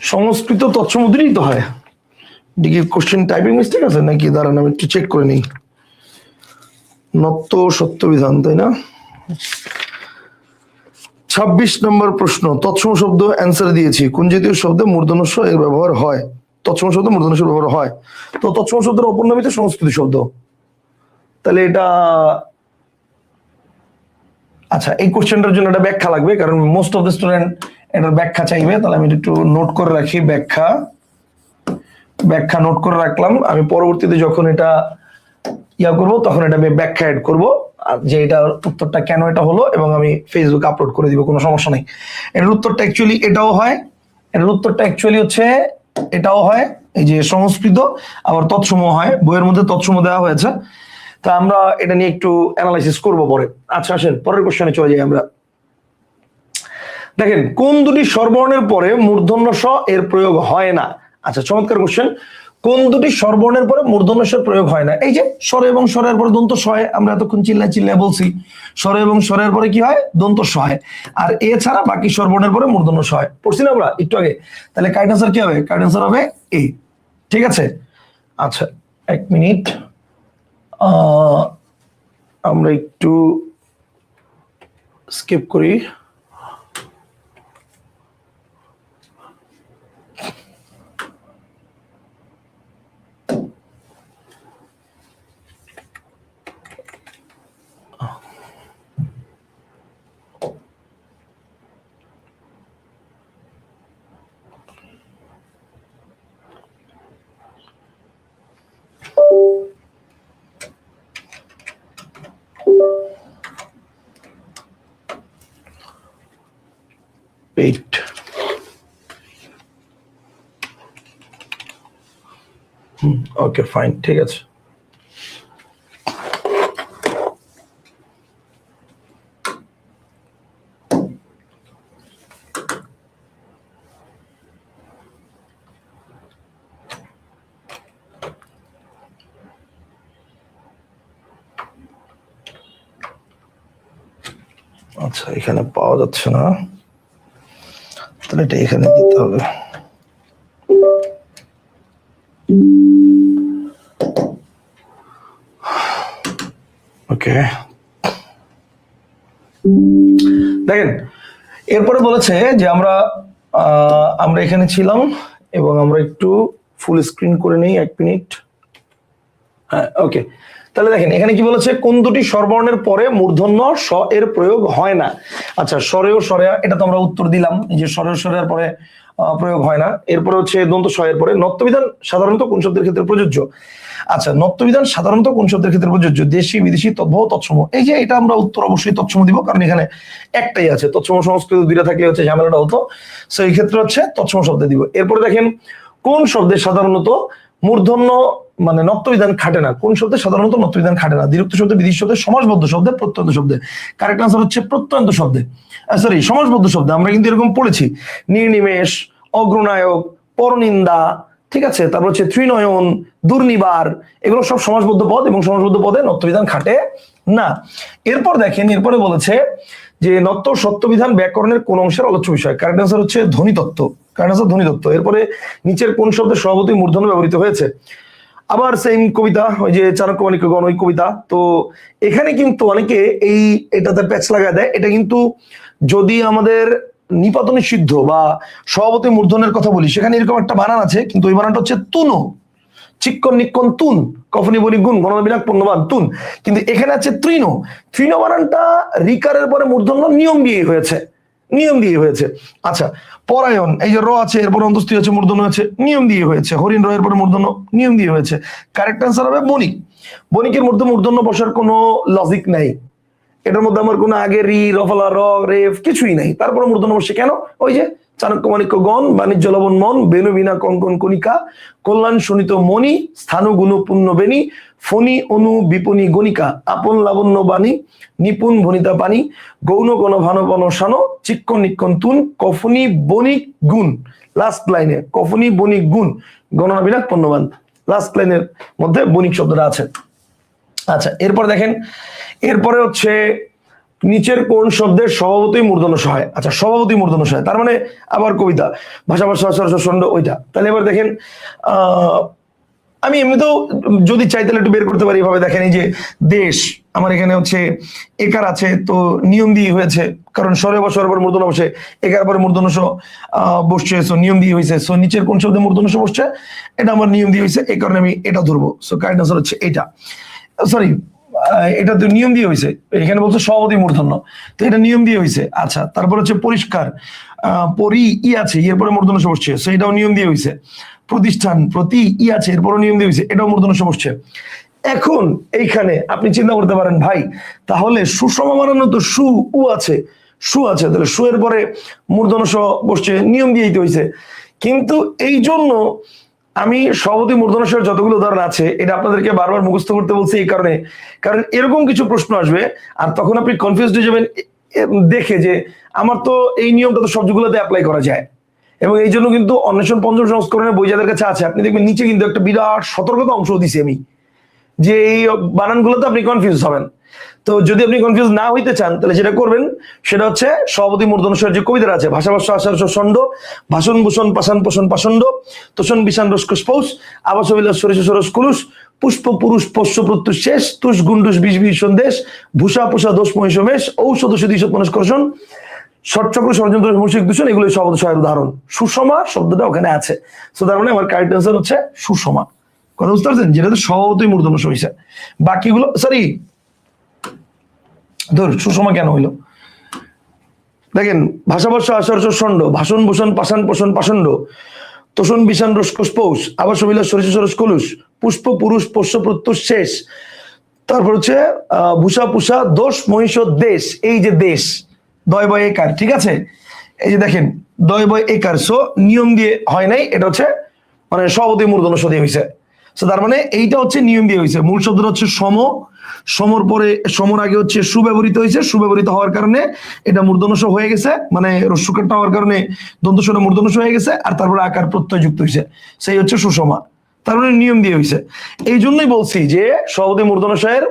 সংস্কৃত, তৎসম দুইটি তো হয়। দেখি কোশ্চেন টাইপিং মিস্টেক আছে নাকি, দাঁড়ান আমি একটু চেক করে নিই। নত্য সত্য বিধান, তাই না? 26 নম্বর প্রশ্ন, তৎসম শব্দ অ্যান্সার দিয়েছি। কোন জাতীয় শব্দে মূর্ধন্য স এর ব্যবহার হয়? তৎসম শব্দ মূর্ধন্য ষ ব্যবহার হয়। তো তৎসম শব্দের অপর নামই তো সংস্কৃতি শব্দ। তাহলে এটা আচ্ছা, এই কোশ্চেনটার জন্য একটা ব্যাখ্যা লাগবে, কারণ মোস্ট অফ দ্য স্টুডেন্ট এটার ব্যাখ্যা চাইবে। তাহলে আমি একটু নোট করে রাখি, ব্যাখ্যা নোট করে রাখলাম। আমি পরবর্তীতে যখন এটা করবো তখন এটা আমি ব্যাখ্যা এড করবো, যে এটার উত্তরটা কেন এটা হলো, এবং আমি ফেসবুকে আপলোড করে দিব, কোনো সমস্যা নেই। এটার উত্তরটা অ্যাকচুয়ালি এটাও হয়, এটার উত্তরটা অ্যাকচুয়ালি হচ্ছে এটাও হয়, এই যে সংস্কৃত, আবার তৎসম হয়, বইয়ের মধ্যে তৎসম দেওয়া হয়েছে। তা আমরা এটা নিয়ে একটু অ্যানালাইসিস করবো পরে। আচ্ছা আসেন পরের কোশ্চেনে চলে যাই আমরা। দেখেন, কোন দুটি স্বরবর্ণের পরে মূর্ধন্য ষ এর প্রয়োগ হয় না? আচ্ছা, চমৎকার কোশ্চেন। কোন দুটি স্বরবর্ণের পরে মূর্ধন্য ষ প্রয়োগ হয় না? এই যে স্বর এবং স্বরের পরে দন্ত স হয়, আমরা এতক্ষণ চিল্লায় বলছি স্বর এবং স্বরের পরে কি হয়? দন্ত স হয়। আর এছাড়া বাকি স্বরবর্ণের পরে মূর্ধন্য স হয়, পড়ছি না আমরা একটু আগে। তাহলে কারেক্ট আনসার কি হবে? কারেক্ট আনসার হবে এ। ঠিক আছে, আচ্ছা এক মিনিট, আমরা একটু স্কিপ করি। পেট, ওকে ফাইন, ঠিক আছে। আচ্ছা, এখানে পাওয়া যাচ্ছে না, তাহলে এটা এখানে দিতে হবে। ওকে, দেখেন এরপরে বলেছে যে আমরা এখানে ছিলাম, এবং আমরা একটু ফুল স্ক্রিন করে নেই, এক মিনিট। হ্যাঁ ওকে, তাহলে দেখেন এখানে কি বলেছে? কোন দুটি স্বরবর্ণের পরে মূর্ধন্য স এর প্রয়োগ হয় না? আচ্ছা, স্বরেয় স্বরেয়া, এটা তো আমরা উত্তর দিলাম যে স্বরেয় স্বরেয়ার পরে প্রয়োগ হয় না। এরপরে হচ্ছে দন্ত স এর পরে। নত্যবিধান সাধারণত কোন শব্দের ক্ষেত্রে প্রযোজ্য? আচ্ছা, নত্যবিধান সাধারণত কোন শব্দের ক্ষেত্রে প্রযোজ্য? দেশি, বিদেশি, তদ্ভব, তৎসম। এই যে এটা আমরা উত্তর অবশ্যই তৎসম দিব, কারণ এখানে একটাই আছে। তৎসম সংস্কৃত দুইটা থাকলে হচ্ছে ঝামেলাটা হতো, সেই ক্ষেত্রে হচ্ছে তৎসম শব্দে দিব। এরপরে দেখেন, কোন শব্দে সাধারণত মূর্ধন্য মানে নত্যবিধান খাটে না? কোন শব্দে সাধারণত নত্যবিধান খাটে না? দ্বিরুক্ত শব্দে, বিদেশি শব্দে, সমাসবদ্ধ শব্দে, প্রত্যন্ত শব্দে। কারেক্ট আনসার হচ্ছে প্রত্যন্ত শব্দে, সরি সমাসবদ্ধ শব্দে। আমরা কিন্তু এরকম পড়েছি, নির্নিমেষ, অগ্রনায়ক, পরনিন্দা, ঠিক আছে, তারপর হচ্ছে ত্রিনয়ন, দুর্নিবার, এগুলো সব সমাসবদ্ধ পদ, এবং সমাসবদ্ধ পদে নত্যবিধান খাটে না। এরপর দেখেন, এরপরে বলেছে যে নত্য সত্যবিধান ব্যাকরণের কোন অংশের আলোচ্য বিষয়? কারেক্ট আনসার হচ্ছে ধ্বনিতত্ত্ব, কারেক্ট আনসার ধ্বনিতত্ত্ব। এরপরে নিচের কোন শব্দের স্বভাবতই মূর্ধন্য ব্যবহৃত হয়েছে? আবার সেম কবিতা, ওই যে চাণক্য-মাণিক্যগণ, ওই কবিতা। তো এখানে কিন্তু অনেকে এটাতে প্যাচ লাগায় দেয়। এটা কিন্তু যদি আমাদের নিপাত নিষিদ্ধ বা স্বভাবতই মূর্ধনের কথা বলি, সেখানে এরকম একটা বানান আছে, কিন্তু ওই বানানটা হচ্ছে তুনো, চিক্কন নিক্কন তুন, কফনি বনি গুণ, গণনা বিনাক পূর্ণবান তুন। কিন্তু এখানে আছে তৃণ। তৃণ বানানটা রিকারের পরে মূর্ধন্য নিয়ম দিয়ে হয়েছে, নিয়ম দিয়ে হয়েছে। আচ্ছা, পরায়ণ, এই যে র আছে, এরপরে অন্তস্থি আছে, মূর্ধন্য আছে, নিয়ম দিয়ে হয়েছে। হরিণ, র এর পরে মূর্ধন্য, নিয়ম দিয়ে হয়েছে। কারেক্ট আনসার হবে বণিক। বণিকের মধ্যে মূর্ধন্য বসার কোনো লজিক নাই, এটার মধ্যে আমার কোনো আগে রি, রফলা, র, রেফ কিছুই নাই, তারপরে মূর্ধন্য বসে কেন? ওই যে চাণক্য-মাণিক্য গণ, বাণিজ্য লবণ মন, বেনু বিনা কঙ্কন কণিকা, কল্যাণ শোণিত মণি, স্থানু গুণ পূর্ণ বেনি, ফণি অনু বিপণী গণিকা, আপন লাবণ্য বাণী, নিপুণ ভনিতা পানি, গৌণ গণ ভান বন শানো, চিক্কন নিক্কন তুন, কফনি বণিক গুণ। লাস্ট লাইনে কফনি বণিক গুণ, গণনা বিনাক পণ্যবান, লাস্ট লাইনের মধ্যে বণিক শব্দটা আছে। আচ্ছা, এরপর দেখেন, এরপরে হচ্ছে নিচের কোন শব্দের স্বভাবতই মূর্ধন্য স হয়? আচ্ছা, স্বভাবতই মূর্ধন্য স হয়, তার মানে আবার কবিতা, ভাষা ভাষা ছন্দ, ওইটা। তাহলে এবার দেখেন, আমি এমনিতেও যদি চাই তাহলে একটু বের করতে পারি, এভাবে দেখেন এই যে দেশ, আমার এখানে হচ্ছে একার আছে, তো নিয়ম দিয়ে হয়েছে, কারণ স্বরে বা স্বরের পর মূর্ধন্য বসে, একার পরে মূর্ধন্য স বসছে, সো নিয়ম দিয়ে হয়েছে। সো নিচের কোন শব্দে মূর্ধন্য স বসছে, এটা আমার নিয়ম দিয়ে হয়েছে, এই কারণে আমি এটা ধরবো। সো কারেক্ট আনসার হচ্ছে এটা, সরি এটা তো নিয়ম দিয়ে হয়েছে, এখানে বলছে সভাপতি মূর্ধন্য, তো এটা নিয়ম দিয়ে হয়েছে। আচ্ছা, তারপর হচ্ছে পরিষ্কার, পরি ই আছে, এরপরে মূর্ধন্য স বসছে, সো এটাও নিয়ম দিয়ে হয়েছে। প্রতিষ্ঠান, প্রতি ই আছে, এরপরও নিয়ম দিয়ে হয়েছে, এটাও মূর্ধন্য স বসছে। এখন এইখানে আপনি চিন্তা করতে পারেন, ভাই তাহলে সুষমা বানানো তো সু উ আছে, সু আছে, তাহলে সু এর পরে মূর্ধন্য স বসছে, নিয়ম দিয়েই তো হয়েছে। কিন্তু এই জন্য আমি সভাপতি মূর্ধন্য স যতগুলো উদাহরণ আছে এটা আপনাদেরকে বারবার মুখস্থ করতে বলছি, এই কারণে, কারণ এরকম কিছু প্রশ্ন আসবে আর তখন আপনি কনফিউজড হয়ে যাবেন দেখে যে আমার তো এই নিয়মটা তো সবগুলোতে অ্যাপ্লাই করা যায়। এবং এই জন্য কিন্তু অন্বেষণ পঞ্চম সংস্করণের বই যাদের কাছে আছে, আপনি দেখবেন নিচে কিন্তু একটা বিরাট সতর্কতা অংশ দিছি আমি, যে এই বানানগুলোতে আপনি কনফিউজ হবেন। তো যদি আপনি কনফিউজ না হইতে চান তাহলে যেটা করবেন সেটা হচ্ছে সভাপতি মূর্ধন্য স যে কবিতাটা আছে, ভাষাভাষ্য আষাঢ় ষণ্ড, ভাষণ ভূষণ পাষাণ পোষণ পাষণ্ড, তোষণ বিষাণ রস্কস পৌষ, আবাস বিলাস সরিষ সরস কুলুষ, পুষ্প পুরুষ পোষ্য প্রত্যুষ শেষ, তুষ গুন্ডুষ বিষ বিষ সন্দেশ, ভূষা পোষা দোষ মহিষমেশ, ঔষধ ঔষধি ঈষৎ মনস্কর্ষণ, ষটচক্র ষড়যন্ত্র মৌসিক দূষণ, এগুলো শব্দ সহায়ের উদাহরণ। সুষমা শব্দটা ওখানে আছে, সো তার মানে আমার কারেক্ট আনসার হচ্ছে সুষমা। কথা বুঝতে পারছেন, যেটা তো সভাপতি মূর্ধন্য স হইছে, বাকিগুলো সরি ধর সুষমা কেন হইলো দেখেন, ভাষাবর্ষ আষাঢ় ষণ্ড, ভাষণ ভূষণ পাষাণ পোষণ পাষণ্ড, তোষণ বিষাণ রস্কস পৌষ, আবার সবিলাস সরিষ সরস কলুষ, পুষ্প পুরুষ পোষ্য প্রত্যুষ শেষ, তারপর হচ্ছে ভূষা পুষা দোষ মহিষ দেশ, এই যে দেশ দয় বয় একার, ঠিক আছে, এই যে দেখেন দয় বয় একার, সো নিয়ম দিয়ে হয় নাই, এটা হচ্ছে মানে সভাপতি মূর্ধন্য স দিয়ে হয়েছে। সো তার মানে এইটা হচ্ছে নিয়ম দিয়ে হয়েছে। মূল শব্দটা হচ্ছে সম, সমর পরে সমর আগে হচ্ছে সুব্যবহৃত হয়েছে, সুব্যবহৃত হওয়ার কারণে এটা মূর্ধন্য স হয়ে গেছে, মানে রস্যকারটা হওয়ার কারণে দন্ত সটা মূর্ধন্য স হয়ে গেছে, আর তারপরে আকার প্রত্যয় যুক্ত হয়েছে, সেই হচ্ছে সুষমা। তার মানে নিয়ম দিয়ে হয়েছে। এই জন্যই বলছি যে সভাপতি মূর্ধন্য স এর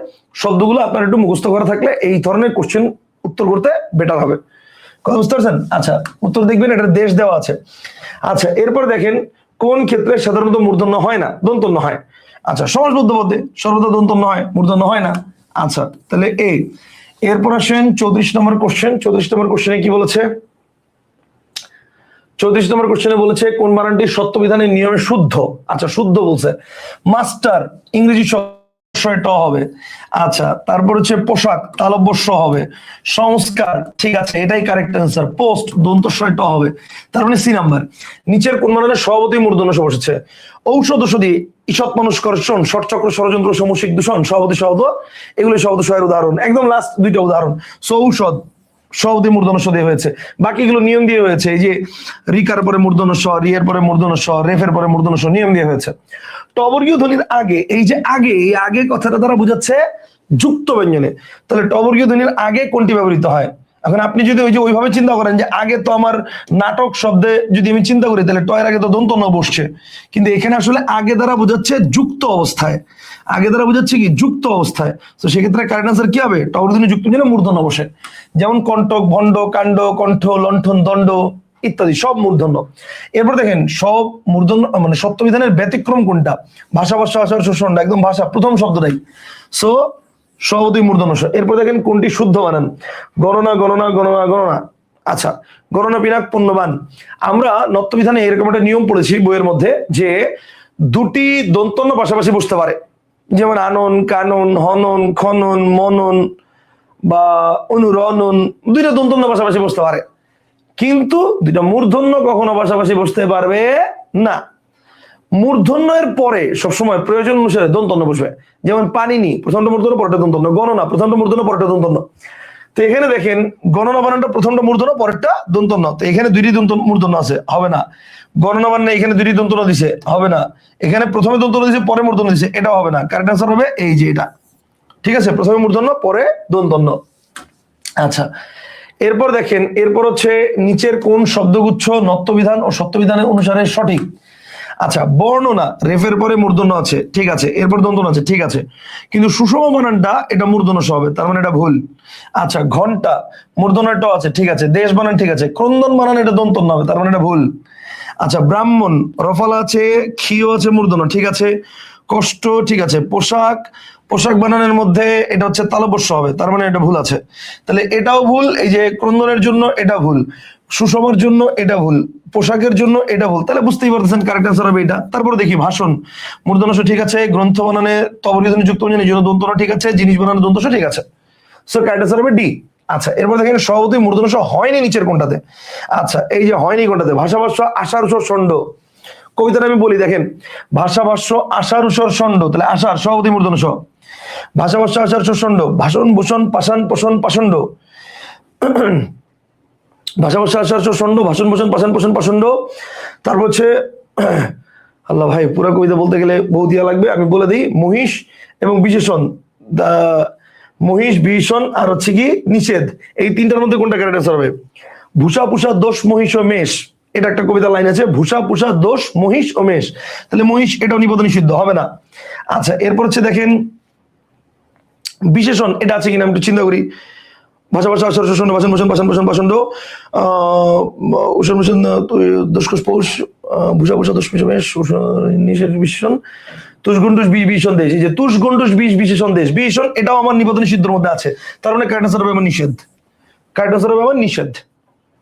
শব্দগুলো আপনার একটু মুখস্থ করা থাকলে এই ধরনের কোশ্চেন উত্তর করতে বেটার হবে। কথা বুঝতে পারছেন? আচ্ছা, উত্তর দেখবেন, এটা দেশ দেওয়া আছে। আচ্ছা, এরপর দেখেন কোন ক্ষেত্রে সাধারণত মূর্ধন্য হয় না, দন্তন্য হয়। আচ্ছা, সমাসবদ্ধ পদে সর্বদা দন্তন্য হয়, মূর্ধন্য হয় না। আচ্ছা, তাহলে এরপর আসেন 34 নম্বর কোশ্চেন। 34 নম্বর কোশ্চেনে কি বলেছে? 34 নম্বর কোশ্চেনে বলেছে কোন বানানটি সত্য বিধানের নিয়মে শুদ্ধ। আচ্ছা, শুদ্ধ বলছে। মাস্টার ইংরেজি ট হবে। আচ্ছা, তারপর হচ্ছে পোশাক তালব্য স হবে। সংস্কার, ঠিক আছে, এটাই কারেক্ট অ্যান্সার। পোস্ট দন্ত ট হবে, তার মানে সি নাম্বার। নিচের কোন বানানে সভাপতি মূর্ধন্য স বসেছে? ঔষধ ঔষধি, ঈষৎ মনস্কর্ষণ, ষটচক্র ষড়যন্ত্র সমসিক দূষণ, সভাপতি শব্দ, এগুলো শব্দ সহের উদাহরণ। একদম লাস্ট দুইটা উদাহরণ। সো ঔষধ সভাপতি মূর্ধন্য স দিয়ে হয়েছে, বাকিগুলো নিয়ম দিয়ে হয়েছে। এই যে রিকার পরে মূর্ধন্য স, রিয়ের পরে মূর্ধন্য স, রেফের পরে মূর্ধন্য স, নিয়ম দিয়ে হয়েছে। টবর্গীয় ধ্বনির আগে, এই যে আগে, এই আগে কথাটা দ্বারা বোঝাচ্ছে যুক্ত ব্যঞ্জনে। তাহলে টবর্গীয় ধ্বনির আগে কোনটি ব্যবহৃত হয়? এখন আপনি যদি ওই যে ওইভাবে চিন্তা করেন যে আগে তো আমার নাটক শব্দে যদি আমি চিন্তা করি তাহলে টয়ের আগে তো দন্ত ন বসছে, কিন্তু এখানে আসলে আগে দ্বারা বোঝাচ্ছে যুক্ত অবস্থায়, আগে দ্বারা বোঝাচ্ছে কি যুক্ত অবস্থায়। তো সেক্ষেত্রে কারেক্ট আনসার কি হবে? টবর্গীয় ধ্বনি যুক্ত ব্যঞ্জনে মূর্ধন্য বসে, যেমন কণ্টক, ভণ্ড, কাণ্ড, কণ্ঠ, লণ্ঠন, দণ্ড ইত্যাদি সব মূর্ধন্য। এরপর দেখেন সব মূর্ধন্য মানে সত্যবিধানের ব্যতিক্রম কোনটা? ভাষা ভাষা আষাঢ় ষণ্ড, একদম ভাষা প্রথম শব্দটাই, সো সভাপতি মূর্ধন্য স। এরপর দেখেন কোনটি শুদ্ধ বানান? গণনা গণনা গণনা গণনা। আচ্ছা, গণনা পিনাক পুণ্যবান। আমরা নত্যবিধানে এরকম একটা নিয়ম পড়েছি বইয়ের মধ্যে যে দুটি দন্তন্য পাশাপাশি বসতে পারে, যেমন আনন, কানন, হনন, খনন, মনন বা অনুরণন, দুইটা দন্তন্য পাশাপাশি বসতে পারে, কিন্তু দুইটা মূর্ধন্য কখনো পাশাপাশি বসতে পারবে না। মূর্ধন্যের পরে সবসময় প্রয়োজন অনুসারে দন্তন্য বসবে, যেমন পানিনি প্রথমটা মূর্ধন্য পরেরটা দন্তন্য, গণনা প্রথমটা মূর্ধন্য পরেরটা দন্তন্য। তো এখানে দেখেন গণনা বানানটা প্রথমটা মূর্ধন্য পরেরটা দন্তন্য, তো এখানে দুইটি মূর্ধন্য আছে, হবে না। গণনা বানান এখানে দুইটি দন্তন্য দিছে, হবে না। এখানে প্রথমে দন্তন্য দিছে পরে মূর্ধন্য দিছে, এটাও হবে না। কারেক্ট আনসার হবে এই যে এটা, ঠিক আছে, প্রথমে মূর্ধন্য পরে দন্তন্য। আচ্ছা, এরপর দেখেন, এরপর হচ্ছে নিচের কোন শব্দগুচ্ছ নত্যবিধান ও সত্যবিধানের অনুসারে সঠিক? আচ্ছা, বর্ণনা রেফের পরে মূর্ধন্য আছে, ঠিক আছে, এরপর দন্তন্য আছে, ঠিক আছে, কিন্তু সুষম বানানটা এটা মূর্ধন্য স হবে, তার মানে এটা ভুল। আচ্ছা, ঘন্টা মূর্ধন্যটাও আছে, ঠিক আছে, দেশ বানান ঠিক আছে, ক্রন্দন বানান এটা দন্তন্য হবে, তার মানে এটা ভুল। আচ্ছা, ব্রাহ্মণ রফালা আছে, ক্ষীয় আছে মূর্ধন্য, ঠিক আছে, কষ্ট, ঠিক আছে। পোশাক, পোশাক বানানোর মধ্যে এটা হচ্ছে তালব্য হবে, তার মানে এটা ভুল আছে। তাহলে এটাও ভুল, এই যে ক্রন্দনের জন্য এটা ভুল, সুষমার জন্য এটা ভুল, পোশাকের জন্য এটা ভুল। তাহলে বুঝতেই পারতেছেন কারেক্ট আনসার হবে এটা। তারপরে দেখি ভাষণ, মূর্ধন্য ষ ঠিক আছে, গ্রন্থ বানানে তবরিধনী যুক্ত ব্যঞ্জন জন্য দন্ত ঠিক আছে, জিনিস বানানো দন্ত ষ ঠিক আছে। সো কারেক্ট আনসার হবে ডি। আচ্ছা, এরপর দেখেন সভাপতি মূর্ধন্য ষ হয়নি নিচের কোনটাতে? আচ্ছা, এই যে হয়নি কোনটাতে, ভাষাভাষ্য আষাঢ় উষর ষণ্ড। কবিতাটা আমি বলি, দেখেন ভাষাভাষ্য আষাঢ় উষর ষণ্ড, তাহলে আষাঢ় সভাপতি মূর্ধন্য ষ, ভাষাভাষ্য আষাঢ় উষর ষণ্ড, ভাষণ ভূষণ পাষাণ পোষণ পাষণ্ড, ভাষাভাষ্য আষাঢ় উষর ষণ্ড, ভাষণ ভূষণ পাষাণ পোষণ পাষণ্ড। তারপর হচ্ছে আল্লাহ ভাই, পুরো কবিতা বলতে গেলে বহু দিয়া লাগবে, আমি বলে দিই মহিষ এবং বিশেষণ, মহিষ বিশেষণ আর হচ্ছে কি নিষেধ, এই তিনটার মধ্যে কোনটা কারেক্ট আনসার হবে? ভূষা পুষা দোষ মহিষ ও মেষ, এটা একটা কবিতার লাইন আছে, ভূষা পুষা দোষ মহিষ ও মেষ, তাহলে মহিষ এটাও নিপদ নিষিদ্ধ হবে না। আচ্ছা, এরপর হচ্ছে দেখেন বিশেষণ, এটা আছে কিনা আমি একটু চিন্তা করি। ভাষা ভাষা আষাঢ় উষর ষণ্ড, ভাষণ ভূষণ পাষাণ পোষণ পাষণ্ড, উষর ভূষণ দোষকোষ পৌষ, ভূষা ভূষা দোষ মেষ, নিষেধ বিশেষণ, তুষ গন্ডুষ বিষ বিশেষণ দেশ, এই যে তুষ গন্ডুষ বিষ বিশেষণ দেশ, বিশেষণ এটাও আমার নিপদ নিষিদ্ধের মধ্যে আছে, তার মানে কারেক্ট আনসার হবে আমার নিষেধ। কারেক্ট আনসার হবে আমার নিষেধ।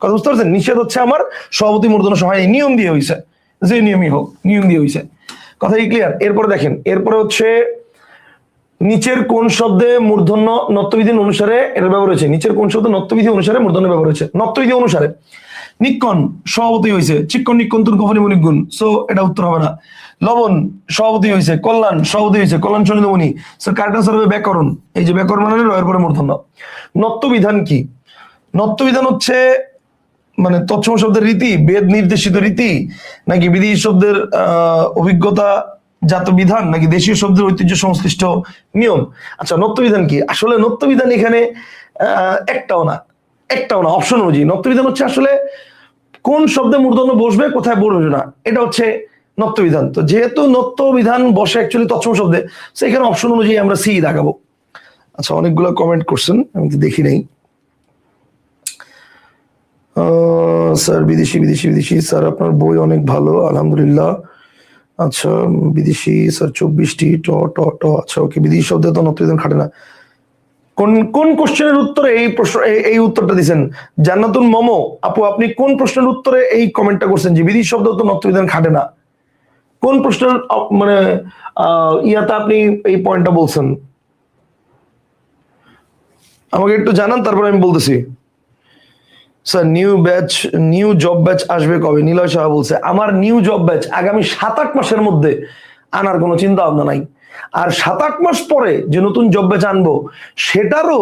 কথা বুঝতে পারছেন? নিষেধ হচ্ছে আমার সভাপতি মূর্ধন্য ষ হয়নি, নিয়ম দিয়ে হয়েছে, যে নিয়মই হোক নিয়ম দিয়ে হয়েছে। কথা কি ক্লিয়ার? এরপরে দেখেন, এরপরে হচ্ছে নিচের কোন শব্দে মূর্ধন্য নত্যবিধি অনুসারে এটা ব্যবহার হয়েছে? নিচের কোন শব্দে নত্যবিধি অনুসারে মূর্ধন্য ব্যবহার হয়েছে? নত্যবিধি অনুসারে নিক্ষণ সভাপতি হয়েছে, চিক্ষণ নিক্ষণ তুর কফনি মণিগুণ, সো এটা উত্তর হবে না। লবণ সভাপতি হয়েছে, কল্যাণ সভাপতি হয়েছে, কল্যাণ সনিদমণি, সো কারেক্ট আনসার হবে ব্যাকরণ। এই যে ব্যাকরণ মানে রয়ের পরে মূর্ধন্য। নত্যবিধান কি? নত্যবিধান হচ্ছে মানে তৎসম শব্দের রীতি, বেদ নির্দেশিত রীতি, নাকি বিদেশি শব্দের অভিজ্ঞতা জাত বিধান, নাকি দেশীয় শব্দের ঐতিহ্য সংশ্লিষ্ট নিয়ম? আচ্ছা, নত্যবিধান কি? আসলে নত্যবিধান এখানে একটাও না, একটাও না, অপশন অনুযায়ী নত্যবিধান হচ্ছে আসলে কোন শব্দে মূর্ধন্য বসবে কোথায় বসবে না, এটা হচ্ছে নত্যবিধান। তো যেহেতু নত্যবিধান বসে অ্যাকচুয়ালি তৎসম শব্দে, সেখানে অপশন অনুযায়ী আমরা সি দেখাবো। আচ্ছা, অনেকগুলো কমেন্ট করছেন, আমি তো দেখি নাই। স্যার বিদেশি বিদেশি বিদেশি স্যার আপনার বই অনেক ভালো, আলহামদুলিল্লাহ। আচ্ছা, বিদেশি স্যার 24টি ট ট ট। আচ্ছা, ওকে, বিদেশি শব্দে তো নত্যবিধান খাটে না। কোন কোন কোশ্চেনের উত্তরে এই প্রশ্ন, এই উত্তরটা দিচ্ছেন? জান্নাতুন মমো আপু, আপনি কোন প্রশ্নের উত্তরে এই কমেন্টটা করছেন যে বিদেশি শব্দ তো নত্যবিধান খাটে না? কোন প্রশ্নের মানে ইয়াতে আপনি এই পয়েন্টটা বলছেন? আমাকে একটু জানান, তারপর আমি বলতেছি। স্যার নিউ জব ব্যাচ আসবে কবে? নিলয় সাহা বলছে। আমার নিউ জব ব্যাচ আগামী 7-8 মাসের মধ্যে আনার কোনো চিন্তা ভাবনা নাই। আর 7-8 মাস পরে যে নতুন জব ব্যাচ আনবো, সেটারও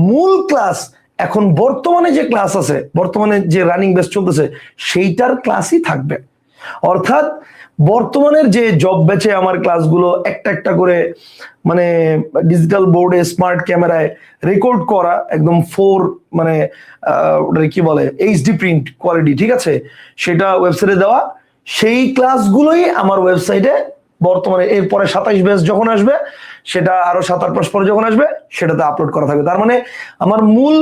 মূল ক্লাস এখন বর্তমানে যে ক্লাস আছে, বর্তমানে যে রানিং ব্যাচ চলতেছে, সেইটার ক্লাসই থাকবে। অর্থাৎ বর্তমানের যে জব ব্যাচে আমার ক্লাসগুলো একটা একটা করে মানে ডিজিটাল বোর্ডে স্মার্ট ক্যামেরায় রেকর্ড করা, একদম 4 মানে ওটা কি বলে এইচডি প্রিন্ট কোয়ালিটি, ঠিক আছে, সেটা ওয়েবসাইটে দেওয়া, সেই ক্লাসগুলোই আমার ওয়েবসাইটে বর্তমানে এরপরে 27 ব্যাচ যখন আসবে, সেটা আরো 7-8 মাস পরে যখন আসবে, সেটাতে আপলোড করা থাকবে। তার মানে আমার মূল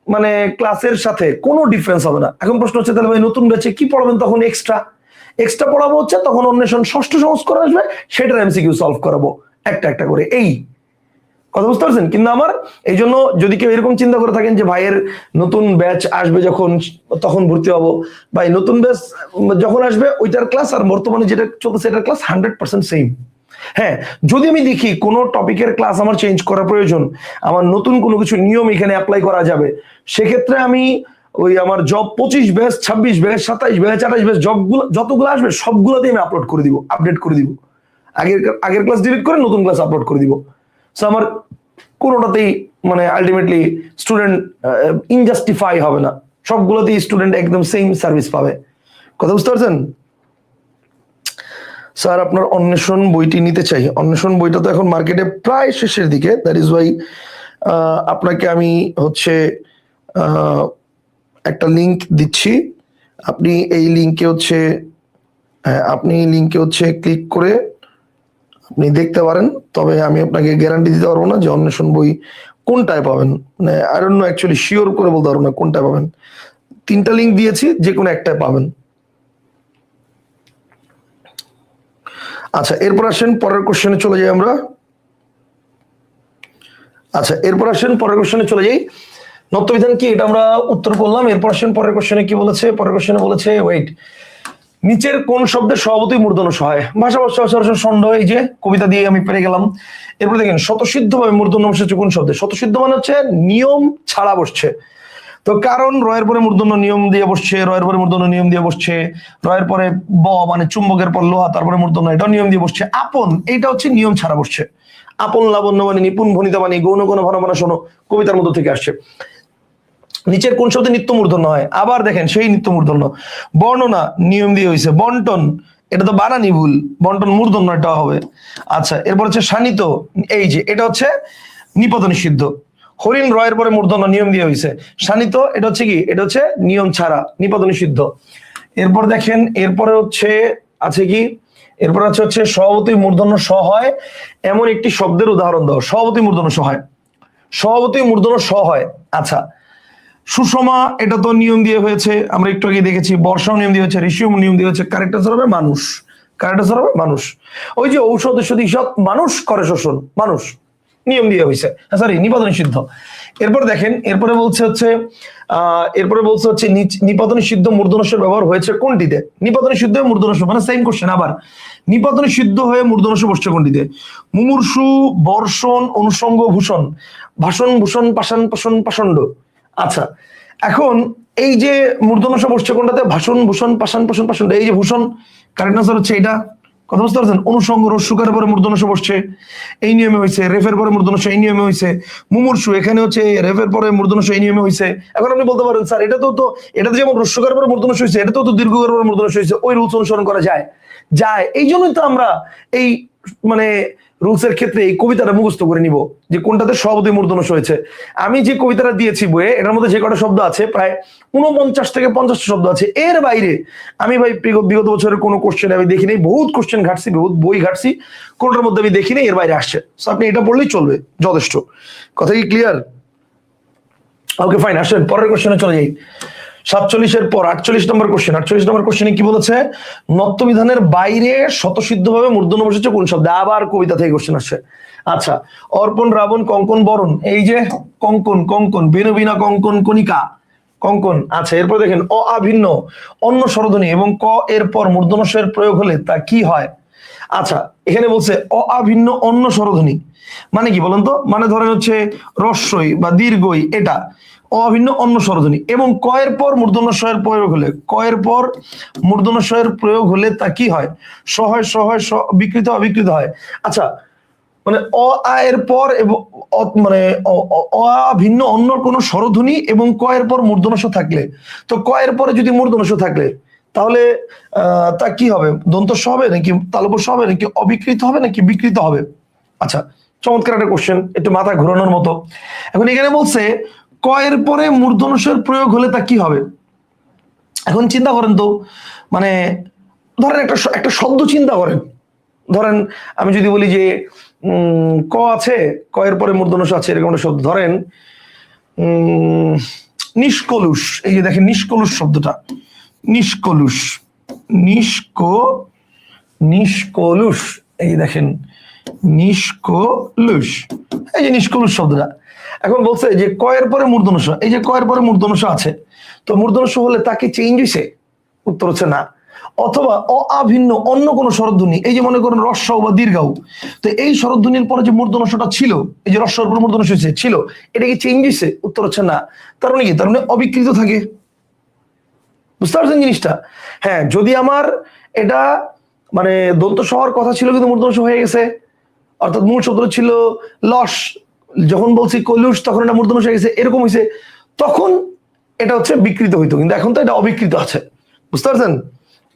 মানে ক্লাসের সাথে কোনো ডিফারেন্স হবে না। এখন প্রশ্ন হচ্ছে, তাহলে ভাই নতুন ব্যাচে কি পড়াবেন? তখন এক্সট্রা পড়াবো হচ্ছে, তখন অন্বেষণ 6ষ্ঠ সংস্করণ আসবে, সেটার এমসিকিউ সলভ করাবো একটা একটা করে। এই কথা বুঝতে পারছেন? কিন্তু আমার এই জন্য যদি কেউ এরকম চিন্তা করে থাকেন যে ভাইয়ের নতুন ব্যাচ আসবে যখন তখন ভর্তি হবো, ভাই নতুন ব্যাচ যখন আসবে ওইটার ক্লাস আর বর্তমানে যেটা চলছে সেটার ক্লাস 100% সেম। হ্যাঁ, যদি আমি দেখি কোনো টপিকের ক্লাস আমার চেঞ্জ করা প্রয়োজন, আমার নতুন কোনো কিছু নিয়ম এখানে অ্যাপ্লাই করা যাবে, সেক্ষেত্রে আমি ওই আমার job 25 batch 26 batch 27 batch 28 batch জবগুলো যতগুলো আসবে সবগুলোতে আমি আপলোড করে দিব, আপডেট করে দিব, আগের ক্লাস ডিলিট করে নতুন ক্লাস আপলোড করে দিব। সো আমার কোনোটাতেই মানে আলটিমেটলি স্টুডেন্ট ইনজাস্টিফাই হবে না, সবগুলোতেই স্টুডেন্ট একদম সেম সার্ভিস পাবে। কথা বুঝতে পারছেন? স্যার আপনার অন্বেষণ বইটি নিতে চাই। অন্বেষণ বইটা তো এখন মার্কেটে প্রায় শেষের দিকে, দ্যাট ইজ ওয়াই আপনাকে আমি হচ্ছে একটা লিংক দিচ্ছি, আপনি এই লিংকে হচ্ছে ক্লিক করে আপনি দেখতে পারেন। তবে আমি আপনাকে গ্যারান্টি দিতে পারবো না যে অন্বেষণ বই কোনটায় পাবেন, মানে I don't know, actually sure করে বলতে পারবো না কোনটায় পাবেন। 3টা লিংক দিয়েছি, যে কোনো একটায় পাবেন। আচ্ছা এরপর আসেন পরের কোশ্চেনে চলে যাই আমরা। আচ্ছা এরপর আসেন পরের কোশ্চেনে চলে যাই। নত্যবিধান কি এটা আমরা উত্তর করলাম। এরপর আসেন পরের কোশ্চেনে কি বলেছে। পরের কোশ্চেনে বলেছে ওয়েট, নিচের কোন শব্দে স্বভাবতই মূর্ধন্য স হয়? ভাষা ভাষা ষণ্ড, এই যে কবিতা দিয়ে আমি পেরে গেলাম। এরপর দেখেন স্বতঃসিদ্ধ ভাবে মূর্ধন্য বসেছে কোন শব্দে? স্বতঃসিদ্ধ মানে হচ্ছে নিয়ম ছাড়া বসছে। তো কারণ রয়ের পরে মূর্ধন্য নিয়ম দিয়ে বসছে, রয়ের পরে মূর্ধন্য নিয়ম দিয়ে বসছে, রয়ের পরে ব মানে চুম্বকের পর লোহা, তারপরে মূর্ধন্য এটাও নিয়ম দিয়ে বসছে। আপন এইটা হচ্ছে নিয়ম ছাড়া বসছে। আপন লাবণ্য মানে নিপুণ ভনিতা মানে গৌণ কোন ভাবনা শোনো, কবিতার মধ্য থেকে আসছে। নিচের কোন শব্দে নিত্য মূর্ধন্য হয়? আবার দেখেন সেই নিত্য মূর্ধন্য। বর্ণনা নিয়ম দিয়ে হয়েছে। বন্টন এটা তো বানানি ভুল, বন্টন মূর্ধন্য এটা হবে। আচ্ছা এরপর হচ্ছে শানিত, এই যে এটা হচ্ছে নিপদ নিষিদ্ধ। হরিণ রয়ের পরে মূর্ধন্য নিয়ম দিয়ে হয়েছে। শানিত এটা হচ্ছে কি, এটা হচ্ছে নিয়ম ছাড়া, নিপদ নিষিদ্ধ। এরপর দেখেন এরপরে হচ্ছে আছে কি, এরপর হচ্ছে স্বভাবতই মূর্ধন্য স হয় এমন একটি শব্দের উদাহরণ দাও। স্বভাবতই মূর্ধন্য স হয়, স্বভাবতই মূর্ধন্য স হয়। আচ্ছা সুষমা এটা তো নিয়ম দিয়ে হয়েছে, আমরা একটু আগে দেখেছি। বর্ষাও নিয়ম দিয়ে হয়েছে, ঋষিও নিয়ম দিয়ে হয়েছে। কারেক্ট আনসার হবে মানুষ, কারেক্ট আনসার হবে মানুষ। ওই যে ঔষধ ঈষৎ মানুষ করে শোষণ, মানুষ নিয়ম দিয়ে হয়েছে, সরি নিপাত নিষিদ্ধ। এরপর দেখেন এরপরে বলছে হচ্ছে নিপাত নিষিদ্ধ মূর্ধন্যস্বর ব্যবহার হয়েছে কোনটিতে? নিপাত নিষিদ্ধ হয়ে মূর্ধন্যস্ব মানে সেম কোশ্চেন আবার। নিপাত নিষিদ্ধ হয়ে মূর্ধন্যস্ব বসছে কোনটিতে? মুমূর্ষু, বর্ষণ, অনুষঙ্গ, ভূষণ। ভাষণ, ভূষণ, পাষাণ, পাষণ, পাষণ্ড। আচ্ছা এখন এই যে মূর্ধন্যস্ব বসছে কোনটাতে? ভাষণ, ভূষণ, পাষাণ, পাষণ, পাষণ্ড। এই যে ভূষণ, কারেক্ট আনসার হচ্ছে এটা। কথা বুঝতে পারছেন? অনুষঙ্গ রস্যকারের পরে মূর্ধন্যস্ব বসছে, এই নিয়মে হয়েছে। রেফের পরে মূর্ধন্যস্ব এই নিয়মে হয়েছে। মুমূর্ষু এখানে হচ্ছে রেফের পরে মূর্ধন্যস্ব এই নিয়মে হয়েছে। এখন আপনি বলতে পারেন স্যার এটা তো এটা যেমন রস্যকারের পরে মূর্ধন্যস্ব হয়েছে, এটা তো দীর্ঘকারের পরে মূর্ধন্যস্ব হয়েছে, ওই রুলস অনুসরণ করা যায়। এই জন্যই তো আমরা এই মানে রুলসের ক্ষেত্রে এই কবিতাটা মুখস্থ করে নিব যে কোনটাতে স্বভাবতই মূর্ধন্যস্ব হয়েছে। আমি যে কবিতাটা দিয়েছি বইয়ে, এটার মধ্যে যে কটা শব্দ আছে প্রায় 49 থেকে 50 শব্দ আছে। এর বাইরে আমি ভাই বিগত বছরের কোনো কোশ্চেন আমি দেখিনি, বহুত কোশ্চেন ঘাটছি, বহুত বই ঘাটছি, কোনটার মধ্যে আমি দেখিনি এর বাইরে আসছে। আপনি এটা পড়লেই চলবে, যথেষ্ট। কথা কি ক্লিয়ার? ওকে ফাইন, আসেন পরের কোশ্চেনে চলে যাই। 47-এর পর 48 নম্বর কোশ্চেন। 48 নম্বর কোশ্চেনে কি বলেছে? নত্যবিধানের বাইরে স্বতঃসিদ্ধভাবে মূর্ধন্য বসেছে কোন শব্দে? আবার কবিতা থেকে কোশ্চেন আসছে। আচ্ছা অর্পণ, রাবণ, কঙ্কন, বরণ। এই যে কঙ্কন, কঙ্কন, বেনু বিনা কঙ্কন, কণিকা, কঙ্কন। আচ্ছা এরপর দেখেন অভিন্ন অন্য স্বরধ্বনি এবং ক এর পর মূর্ধন্য স এর প্রয়োগ হলে তা কি হয়? আচ্ছা এখানে বলছে অভিন্ন অন্য স্বরধ্বনি মানে কি বলেন তো? মানে ধরেন হচ্ছে রস্যই বা দীর্ঘই, এটা অভিন্ন অন্য স্বরধ্বনি এবং কয়ের পর মূর্ধন্য স এর প্রয়োগ হলে, কয়ের পর মূর্ধন্য স এর প্রয়োগ হলে তা কি হয়? স হয়, স হয়, বিকৃত অবিকৃত হয়। আচ্ছা মানে অ আ এর পর এবং মানে ভিন্ন অন্য কোন স্বরধ্বনি এবং ক এর পর মূর্ধন্য স থাকলে, তো ক এর পরে যদি মূর্ধন্য স থাকলে তাহলে তা কি হবে? দন্ত স হবে নাকি তালব্য স হবে নাকি অবিকৃত হবে নাকি বিকৃত হবে? আচ্ছা চমৎকার একটা কোশ্চেন, একটু মাথা ঘোরানোর মতো। এখন এখানে বলছে ক এর পরে মূর্ধন্য স এর প্রয়োগ হলে তা কি হবে? এখন চিন্তা করেন তো, মানে ধরেন একটা শব্দ চিন্তা করেন। ধরেন আমি যদি বলি যে ক আছে, ক এর পরে মূর্ধন্য স আছে, এরকম একটা শব্দ ধরেন নিষ্কলুষ। এই যে দেখেন নিষ্কলুষ শব্দটা, নিষ্কলুষ, নিষ্কলুষ, এই দেখেন নিষ্কলুষ, এই যে নিষ্কলুষ শব্দটা। এখন বলছে যে ক এর পরে মূর্ধন্য স, এই যে ক এর পরে মূর্ধন্য স আছে, তো মূর্ধন্য স হলে তাকে চেঞ্জ হয়েছে? উত্তর হচ্ছে না। অথবা অভিন্ন অন্য কোন স্বরধ্বনি, এই যে মনে করেন রস্য বা দীর্ঘাউ, তো এই স্বরধ্বনির পরে যে মূর্ধন্য স টা ছিল, এই যে রস্যর পরে মূর্ধন্য স ছিল, এটা কি চেঞ্জ হয়েছে? উত্তর হচ্ছে না। তার মানে কি? তার মানে অবিকৃত থাকে। বুঝতে পারছেন জিনিসটা? হ্যাঁ যদি আমার এটা মানে দন্ত স হওয়ার কথা ছিল কিন্তু মূর্ধন্য স হয়ে গেছে, অর্থাৎ মূল শব্দ ছিল লস, যখন বলছি কলুষ তখন এটা মূর্ধন্য স হয়ে গেছে, এরকম হয়েছে, তখন এটা হচ্ছে বিকৃত হইতো, কিন্তু এখন তো এটা অবিকৃত আছে। বুঝতে পারছেন?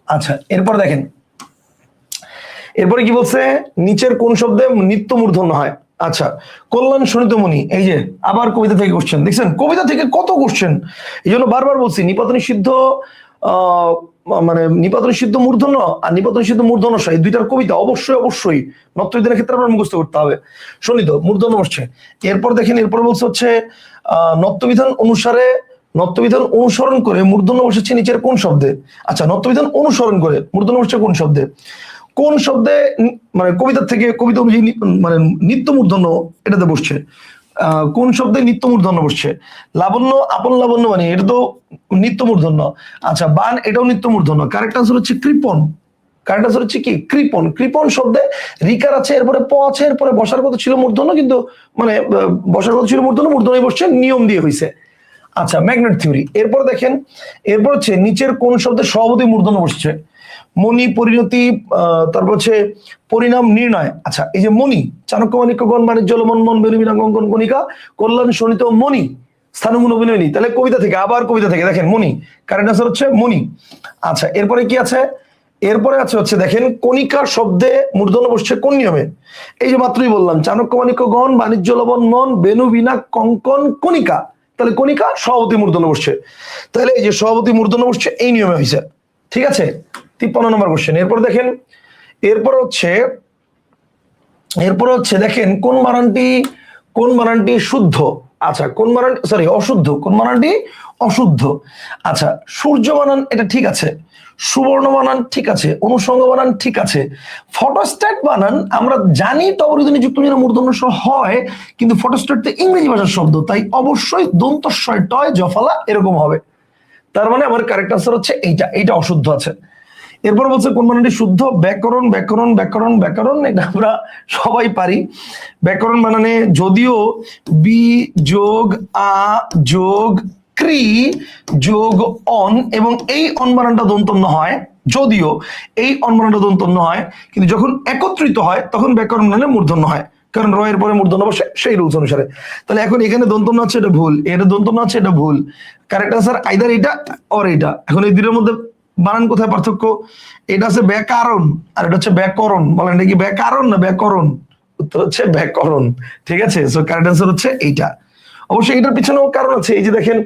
আচ্ছা এরপর দেখেন এরপরে কি বলছে? নিচের কোন শব্দে নিত্য মূর্ধন্য হয়? আচ্ছা কল্যাণ শোণিতমণি, এই যে আবার কবিতা থেকে কোশ্চেন। দেখছেন কবিতা থেকে কত কোশ্চেন, এই জন্য বারবার বলছি নিপাত নিষিদ্ধ মানে নিপাত নিষিদ্ধ মূর্ধন্য আর নিপাত নিষিদ্ধ মূর্ধন্য স, এই দুইটার কবিতা অবশ্যই অবশ্যই নত্যবিধানের ক্ষেত্রে আপনার মুখস্থ করতে হবে। শোনিত মূর্ধন্য বসছে। এরপর দেখেন এরপর বলছে হচ্ছে নত্যবিধান অনুসারে, নত্যবিধান অনুসরণ করে মূর্ধন্য বসেছে নিচের কোন শব্দে? আচ্ছা নত্যবিধান অনুসরণ করে মূর্ধন্য বসছে কোন শব্দে? কোন শব্দে মানে কবিতা থেকে কবিতা অনুযায়ী মানে নিত্য মূর্ধন্য এটাতে বসছে? কোন শব্দে নিত্য মূর্ধন্য বসছে? লাবণ্য, আপন লাবণ্য, মানে এটা তো নিত্য মূর্ধন্য। আচ্ছা, বান, এটাও নিত্য মূর্ধন্য। কারেক্ট আনসার হচ্ছে কৃপণ। কারেক্ট আনসার হচ্ছে কি? কৃপণ। কৃপণ শব্দে রিকার আছে, এরপরে প আছে, এরপরে বসার কথা ছিল মূর্ধন্য, কিন্তু মানে বসার কথা ছিল মূর্ধন্য, মূর্ধন্য বসছে, নিয়ম দিয়ে হয়েছে। আচ্ছা, ম্যাগনেট থিওরি। এরপর দেখেন, এরপর হচ্ছে নিচের কোন শব্দে সভাপতি মূর্ধন্য বসছে? মণি, পরিণতি, তারপর হচ্ছে পরিণাম, নির্ণয়। আচ্ছা, এই যে মণি, চাণক্য, মাণিক্য, গণ, বাণিজ্য, লমন, মন, বেলুমিনা, কঙ্কন, কণিকা, কল্যাণ, শোণিত, মণি, স্থানগুণ, অভিনয়নী। তাহলে কবিতা থেকে, আবার কবিতা থেকে দেখেন মণি, কারেন্ট আনসার হচ্ছে মণি। আচ্ছা, এরপরে কি আছে? এরপরে আছে হচ্ছে দেখেন কণিকা শব্দে মূর্ধন্য বসছে কোন নিয়মে? এই যে মাত্রই বললাম, চাণক্য, মাণিক্য, গণ, বাণিজ্য, লবণ, মন, বেনু, বিনা, কঙ্কন, কণিকা। তাহলে কণিকা সভাপতি মূর্ধন্য বসছে। তাহলে এই যে সভাপতি মূর্ধন্য বসছে এই নিয়মে হয়েছে। ঠিক আছে, 53 নম্বর কোশ্চেন। এরপর দেখেন, এরপর হচ্ছে দেখেন কোন বানানটি শুদ্ধ? আচ্ছা, কোন বানান সরি অশুদ্ধ? কোন বানানটি অশুদ্ধ? আচ্ছা, সূর্য বানান এটা ঠিক আছে, সুবর্ণ বানান ঠিক আছে, অনুষঙ্গ বানান ঠিক আছে, ফটোস্ট্যাট বানান আমরা জানি তবরিদনী যুক্ত যেন মূর্ধন্য স হয়, কিন্তু ফটোস্ট্যাট তো ইংরেজি ভাষার শব্দ, তাই অবশ্যই দন্তস্বয় টয় জফলা এরকম হবে। তার মানে আমার কারেক্ট আনসার হচ্ছে এইটা অশুদ্ধ আছে। এরপর বলছে কোন বানানটি শুদ্ধ? ব্যাকরণ, ব্যাকরণ, ব্যাকরণ, ব্যাকরণ, এটা আমরা সবাই পারি। ব্যাকরণ বানানে যদিও বি যোগ আ যোগ ক্রি যোগ অন, এবং এই অন বানানটা দন্তন্য হয়, যদিও এই অন বানানটা দন্তন্য হয়, কিন্তু যখন একত্রিত হয় তখন ব্যাকরণ বানানে মূর্ধন্য হয়, কারণ র এর পরে মূর্ধন্য বসে সেই রুলস অনুসারে। তাহলে এখন এখানে দন্তন্য আছে, এটা ভুল, এটা দন্তন্য আছে, এটা ভুল। কারেক্ট আনসার আইদার এটা অর এটা। এখন এই দুটোর মধ্যে বানান কোথায় পার্থক্য? এটা হচ্ছে ব্যাকরণ আর এটা হচ্ছে ব্যাকরণ। বলেন এটা কি ব্যাকরণ না ব্যাকরণ? উত্তর হচ্ছে ব্যাকরণ। ঠিক আছে, সো কারেক্ট আনসার হচ্ছে এইটা। অবশ্যই এটার পিছনেও কারণ আছে। এই যে দেখেন,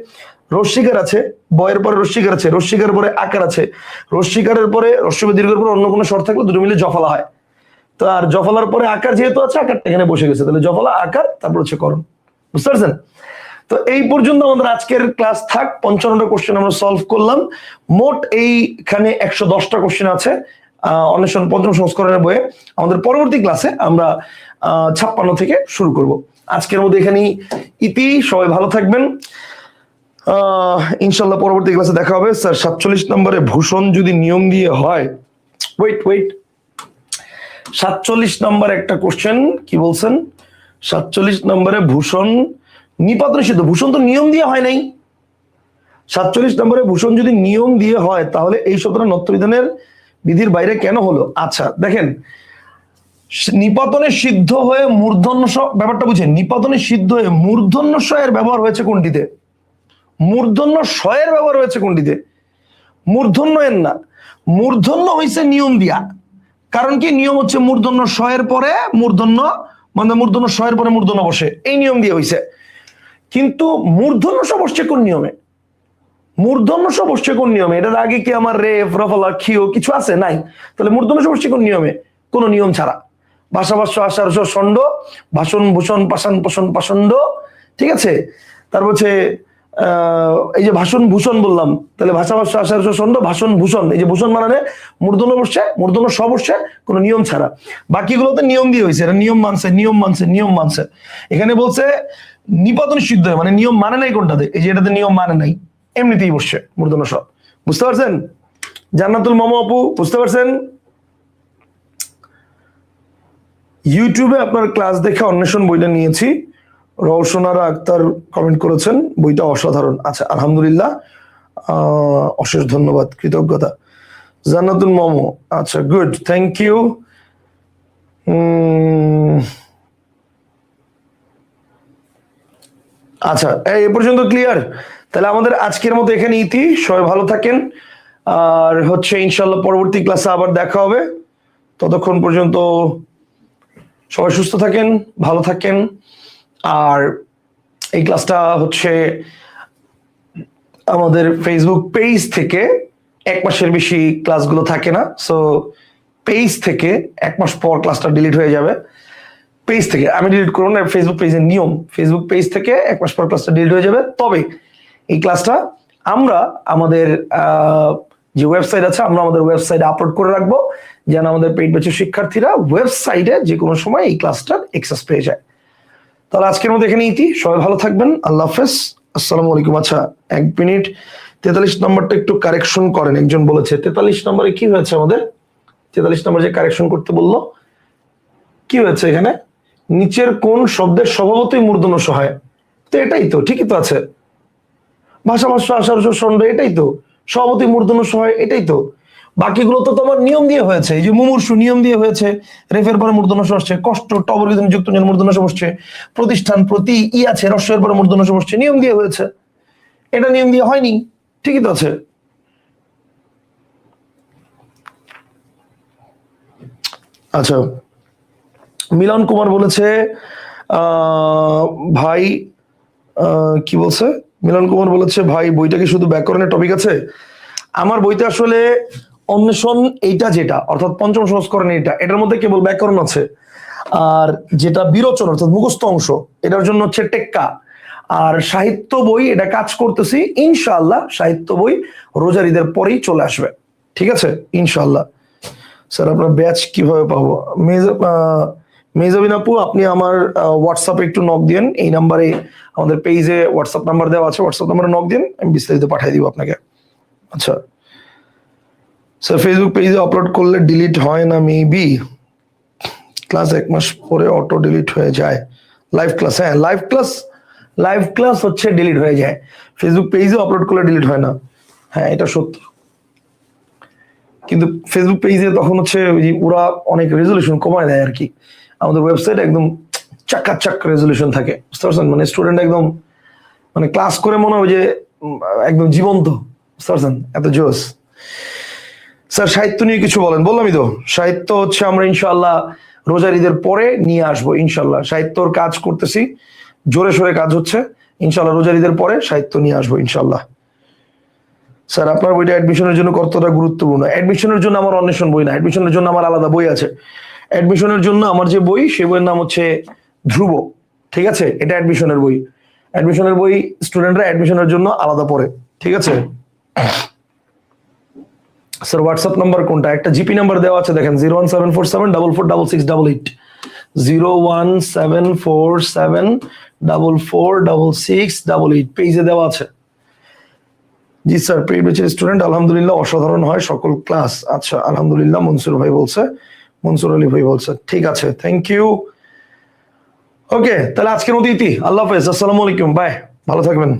রস্যিকার আছে, বয়ের পরে রস্যিকার আছে, রস্যিকার পরে আকার আছে, রস্যিকারের পরে রস্যি দীর্ঘের পরে অন্য কোনো স্বর থাকলে দুটো মিলে জফলা হয়। তো আর জফলার পরে আকার যেহেতু আছে, আকারটা এখানে বসে গেছে, তাহলে জফলা, আকার, তারপর হচ্ছে করণ। বুঝতে পারছেন? তো এই পর্যন্ত আমাদের আজকের ক্লাস থাক। 55টা কোশ্চেন আমরা সলভ করলাম। মোট এইখানে 110টা কোশ্চেন আছে অন্বেষণ পঞ্চম সংস্করণের বইয়ে। আমাদের পরবর্তী ক্লাসে আমরা 56 থেকে শুরু করব। আজকের মধ্যে এখানেই ইতি। সবাই ভালো থাকবেন, ইনশাল্লাহ পরবর্তী ক্লাসে দেখা হবে। স্যার 47 নম্বরে ভূষণ যদি নিয়ম দিয়ে হয়, ওয়েট 47 নম্বর একটা কোশ্চেন কি বলছেন? 47 নম্বরে ভূষণ নিপাত নিষিদ্ধ, ভূষণ তো নিয়ম দিয়ে হয় নাই। 47 নম্বরে ভূষণ যদি নিয়ম দিয়ে হয় তাহলে এই শব্দটা নত্যবিধানের বিধির বাইরে কেন হলো? আচ্ছা দেখেন, নিপাতনে সিদ্ধ হয়ে মূর্ধন্য স, ব্যাপারটা বুঝেন, নিপাতনে সিদ্ধ হয়ে মূর্ধন্য স এর ব্যবহার হয়েছে কোনটিতে? মূর্ধন্য স এর ব্যবহার হয়েছে কোনটিতে? মূর্ধন্য এর না, মূর্ধন্য হয়েছে নিয়ম দিয়া। কারণ কি? নিয়ম হচ্ছে মূর্ধন্য স এর পরে মূর্ধন্য, মানে মূর্ধন্য স এর পরে মূর্ধন্য বসে, এই নিয়ম দিয়ে হয়েছে। কিন্তু মূর্ধন্য স বসছে কোন নিয়মে? মূর্ধন্য স বসছে কোন নিয়মে? এটার আগে কি আমার রেফ, রফলা, খিও কিছু আছে? নাই। তাহলে মূর্ধন্য স বসছে কোন নিয়মে? কোন নিয়ম ছাড়া। ভাষা, ভাষ্য, আশার, ষণ্ড, ভাষণ, ভূষণ, পাষাণ, পোষণ, পাষণ্ড। ঠিক আছে, তারপর হচ্ছে এই যে ভাষণ ভূষণ বললাম, তাহলে ভাষা, ভাষ্য, আশার, ষণ্ড, ভাষণ, ভূষণ। এই যে ভূষণ মানে মূর্ধন্য বসছে, মূর্ধন্য স বসছে কোনো নিয়ম ছাড়া। বাকিগুলোতে নিয়ম দিয়ে হয়েছে, এটা নিয়ম মানছে। এখানে বলছে নিপাতন সিদ্ধ হয়, মানে নিয়ম মানে নাই কোনটাতে? এই যে এটাতে নিয়ম মানে নাই, এমনিতেই বসছে মূর্ধন্য স। বুঝতে পারছেন? জান্নাতুল মামা আপু বুঝতে পারছেন? ইউটিউবে আপনার ক্লাস দেখে অন্বেষণ বইটা নিয়েছি। রওশনারা আক্তার কমেন্ট করেছেন বইটা অসাধারণ। আচ্ছা, আলহামদুলিল্লাহ, অশেষ ধন্যবাদ, কৃতজ্ঞতা। জান্নাতুল মামু, আচ্ছা গুড, থ্যাংক ইউ। আচ্ছা, এই পর্যন্ত ক্লিয়ার? তাহলে আমাদের আজকের মতো এখানে ইতি। সবাই ভালো থাকেন, আর হচ্ছে ইনশাল্লাহ পরবর্তী ক্লাসে আবার দেখা হবে। ততক্ষণ পর্যন্ত সবাই সুস্থ থাকেন, ভালো থাকেন। আর এই ক্লাসটা হচ্ছে আমাদের ফেসবুক পেজ থেকে 1 মাসের বেশি ক্লাসগুলো থাকে না, সো পেজ থেকে 1 মাস পর ক্লাসটা ডিলিট হয়ে যাবে। পেজ থেকে আমি ডিলিট করবো না, ফেসবুক পেজের নিয়ম। ফেসবুক পেজ থেকে 1 মাস পর ক্লাসটা ডিলিট হয়ে যাবে। তবে এই ক্লাসটা আমরা আমাদের যে ওয়েবসাইট আছে আমরা আমাদের ওয়েবসাইটে আপলোড করে রাখবো, যেন আমাদের পেইড ব্যাচের শিক্ষার্থীরা ওয়েবসাইটে যে কোনো সময় এই ক্লাসটার অ্যাক্সেস পেয়ে যায়। তাহলে আজকের মতো এখানে ইতি, সবাই ভালো থাকবেন, আল্লাহ হাফেজ, আসসালামু আলাইকুম। আচ্ছা 1 মিনিট, 43 নম্বরটা একটু কারেকশন করেন, একজন বলেছে 43 নম্বরে কি হয়েছে আমাদের, 43 নম্বর যে কারেকশন করতে বললো কি হয়েছে এখানে, নিচের কোন শব্দের স্বভাবতই মূর্ধন্য সহায়, তো এটাই তো ঠিকই তো আছে, ভাষা ভাষা আসার সন্ড এটাই তো, স্বভাবতই মূর্ধন্য সহায় এটাই তো, বাকিগুলো তো তোমার নিয়ম দিয়ে হয়েছে, এই যে মুমূর্ষু নিয়ম দিয়ে হয়েছে, রেফের পরে মূর্ধন্য স আসছে, কষ্ট টবরিদন যুক্ত মূর্ধন্য স বসছে, প্রতিষ্ঠান প্রতি ই আছে রস্যের পরে মূর্ধন্য স বসছে, নিয়ম দিয়ে হয়েছে, এটা নিয়ম দিয়ে হয়নি, ঠিকই তো আছে। আচ্ছা মিলন কুমার বলেছে ভাই কি বলছে, মিলন কুমার বলেছে ভাই বইটা কি শুধু ব্যাকরণের টপিক আছে? আমার বইতে আসলে অন্বেষণ এইটা যেটা অর্থাৎ পঞ্চম সংস্করণ এইটা, এটার মধ্যে কেবল ব্যাকরণ আছে, আর যেটা বিরোচন অর্থাৎ মুখস্থ অংশ এটার জন্য হচ্ছে টেক্কা, আর সাহিত্য বই এটা কাজ করতেছি ইনশাআল্লাহ, সাহিত্য বই রোজার ঈদের পরেই চলে আসবে, ঠিক আছে ইনশাআল্লাহ। স্যার আপনার ব্যাচ কিভাবে পাবো? মেজাবিন আপু আপনি আমার হোয়াটসঅ্যাপে একটু নক দিন, এই নাম্বারে আমাদের পেজে হোয়াটসঅ্যাপ নাম্বার দেওয়া আছে, হোয়াটসঅ্যাপ নাম্বারে নক দিন, আমি বিস্তারিত পাঠিয়ে দিব আপনাকে। আচ্ছা স্যার ফেসবুক পেজে আপলোড করলে ডিলিট হয় না? মেবি ক্লাস 1 মাস পরে অটো ডিলিট হয়ে যায়। লাইভ ক্লাস, হ্যাঁ লাইভ ক্লাস হচ্ছে ডিলিট হয়ে যায়, ফেসবুক পেজে আপলোড করলে ডিলিট হয় না, হ্যাঁ এটা সত্য। কিন্তু ফেসবুক পেজে তখন হচ্ছে ওরা অনেক রেজলিউশন কমায় দেয় আর কি, আমাদের ওয়েবসাইট একদম চাক্কা রেজলিউশন থাকে, বুঝতে পারছেন, মানে স্টুডেন্ট একদম মানে ক্লাস করে মনে হয় যে একদম জীবন্ত, বুঝতে পারছেন, এত জোস। স্যার সাহিত্য নিয়ে কিছু বলেন, বললামই তো সাহিত্য হচ্ছে আমরা ইনশাআল্লাহ রোজার ঈদের পরে নিয়ে আসবো ইনশাআল্লাহ, সাহিত্যর কাজ করতেছি, জোরে সোরে কাজ হচ্ছে, ইনশাআল্লাহ রোজার ঈদের পরে সাহিত্য নিয়ে আসবো ইনশাআল্লাহ। স্যার আপনার বইটা অ্যাডমিশনের জন্য কতটা গুরুত্বপূর্ণ? অ্যাডমিশনের জন্য আমার অন্বেষণ বই না, অ্যাডমিশনের জন্য আমার আলাদা বই আছে, অ্যাডমিশনের জন্য আমার যে বই সেই বইয়ের নাম হচ্ছে ধ্রুব, ঠিক আছে, এটা অ্যাডমিশনের বই, অ্যাডমিশনের বই স্টুডেন্টরা অ্যাডমিশনের জন্য আলাদা পড়ে, ঠিক আছে। স্যার হোয়াটসঅ্যাপ নাম্বার কোনটা? একটা জিপি নাম্বার দেওয়া আছে দেখেন, 01747446688, 01747446688 পেজে দেওয়া আছে। জি স্যার পেইড ব্যাচের স্টুডেন্ট আলহামদুলিল্লাহ অসাধারণ হয় সকল ক্লাস। আচ্ছা আলহামদুলিল্লাহ মনসুর ভাই বলছে, মনসুর আলী ভাই বলছে, ঠিক আছে থ্যাংক ইউ। ওকে তাহলে আজকের মতো ইতি, আল্লাহ হাফেজ, আসসালামু আলাইকুম, বাই, ভালো থাকবেন।